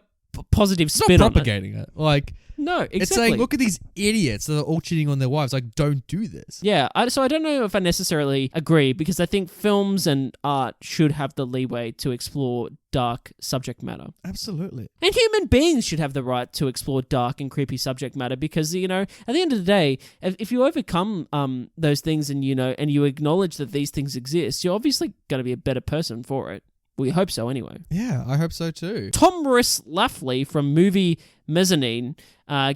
positive spin on it. It's not propagating it. Like... No, exactly. It's saying, look at these idiots that are all cheating on their wives. Like, don't do this. Yeah, so I don't know if I necessarily agree, because I think films and art should have the leeway to explore dark subject matter. Absolutely. And human beings should have the right to explore dark and creepy subject matter, because, at the end of the day, if you overcome those things and, and you acknowledge that these things exist, you're obviously going to be a better person for it. We hope so anyway. Yeah, I hope so too. Tom Morris Laughley from Movie Mezzanine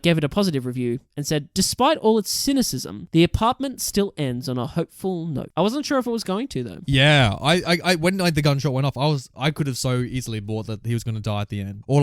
gave it a positive review and said, despite all its cynicism, The Apartment still ends on a hopeful note. I wasn't sure if it was going to, though. Yeah, I when the gunshot went off, I could have so easily bought that he was going to die at the end, or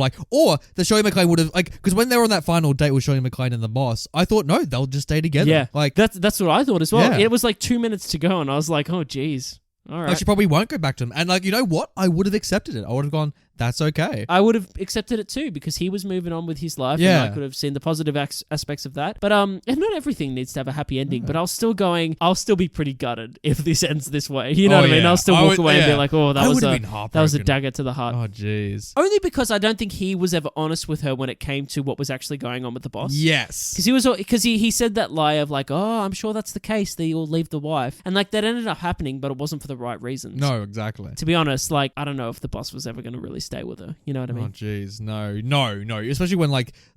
the Shirley MacLaine would have, because when they were on that final date with Shirley MacLaine and the boss, I thought, no, they'll just stay together. Yeah, like that's what I thought as well. Yeah. It was like 2 minutes to go, and I was like, oh, geez. All right. Like, she probably won't go back to him. And you know what? I would have accepted it. I would have gone, that's okay. I would have accepted it too, because he was moving on with his life, and I could have seen the positive aspects of that. But and not everything needs to have a happy ending. But I'll still be pretty gutted if this ends this way. You know what I mean? I'll still walk away and be like, oh, that was a dagger to the heart. Oh, jeez. Only because I don't think he was ever honest with her when it came to what was actually going on with the boss. Yes. Because he said that lie of like, oh, I'm sure that's the case, that you'll leave the wife, and like that ended up happening, but it wasn't for the right reasons. No, exactly. To be honest, like, I don't know if the boss was ever going to really stay with her. You know what I mean? Oh, jeez. No. Especially when,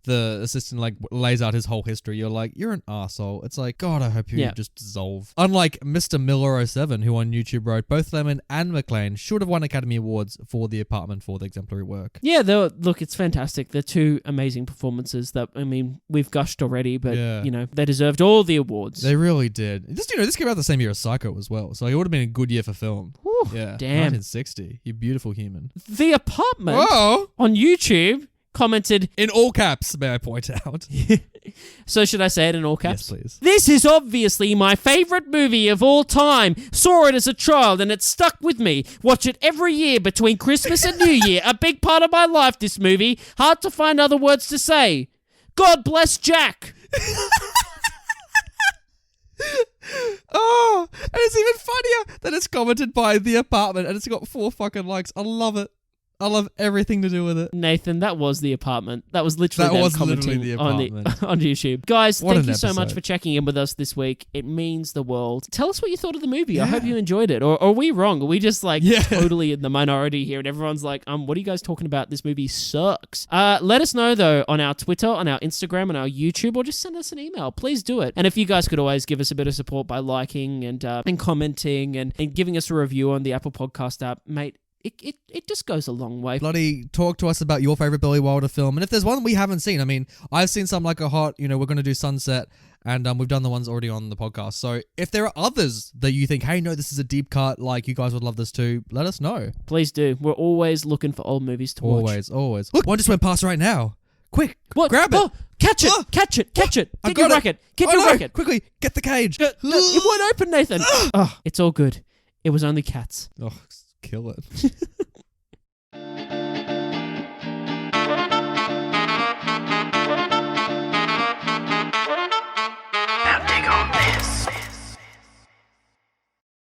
the assistant, lays out his whole history. You're like, you're an arsehole. It's like, God, I hope you just dissolve. Unlike Mr. Miller07, who on YouTube wrote, both Lemmon and MacLaine should have won Academy Awards for The Apartment for the exemplary work. Yeah, look, it's fantastic. They're two amazing performances that, I mean, we've gushed already, but, they deserved all the awards. They really did. This came out the same year as Psycho as well, so it would have been a good year for film. Whew, yeah, damn. 1960. You beautiful human. The Apartment Whoa. On YouTube commented... In all caps, may I point out. So should I say it in all caps? Yes, please. This is obviously my favorite movie of all time. Saw it as a child and it stuck with me. Watch it every year between Christmas and New Year. A big part of my life, this movie. Hard to find other words to say. God bless Jack. Oh, and it's even funnier that it's commented by The Apartment and it's got 4 fucking likes. I love it. I love everything to do with it. Nathan, that was The Apartment. That was literally That them was commenting literally The on Apartment. on YouTube. Guys, What thank an you so much episode. for checking in with us this week. It means the world. Tell us what you thought of the movie. I Yeah. hope you enjoyed it. Or are we wrong? Are we just like Yeah. totally in the minority here and everyone's like, what are you guys talking about? This movie sucks. Let us know though on our Twitter, on our Instagram, on our YouTube, or just send us an email. Please do it. And if you guys could always give us a bit of support by liking and commenting and giving us a review on the Apple Podcast app, mate, it just goes a long way. Bloody talk to us about your favorite Billy Wilder film. And if there's one we haven't seen, I mean, I've seen some like a hot, we're going to do Sunset, and we've done the ones already on the podcast. So if there are others that you think, hey, no, this is a deep cut, like you guys would love this too, let us know. Please do. We're always looking for old movies to watch. Always. Look, one just went past right now. Quick, What? grab it. Oh, catch it! Oh, catch it! Catch it! I Get your got it. racket! Get Oh, your no, racket! quickly, get the cage. It won't open, Nathan. Oh, it's all good. It was only cats. Oh, kill it.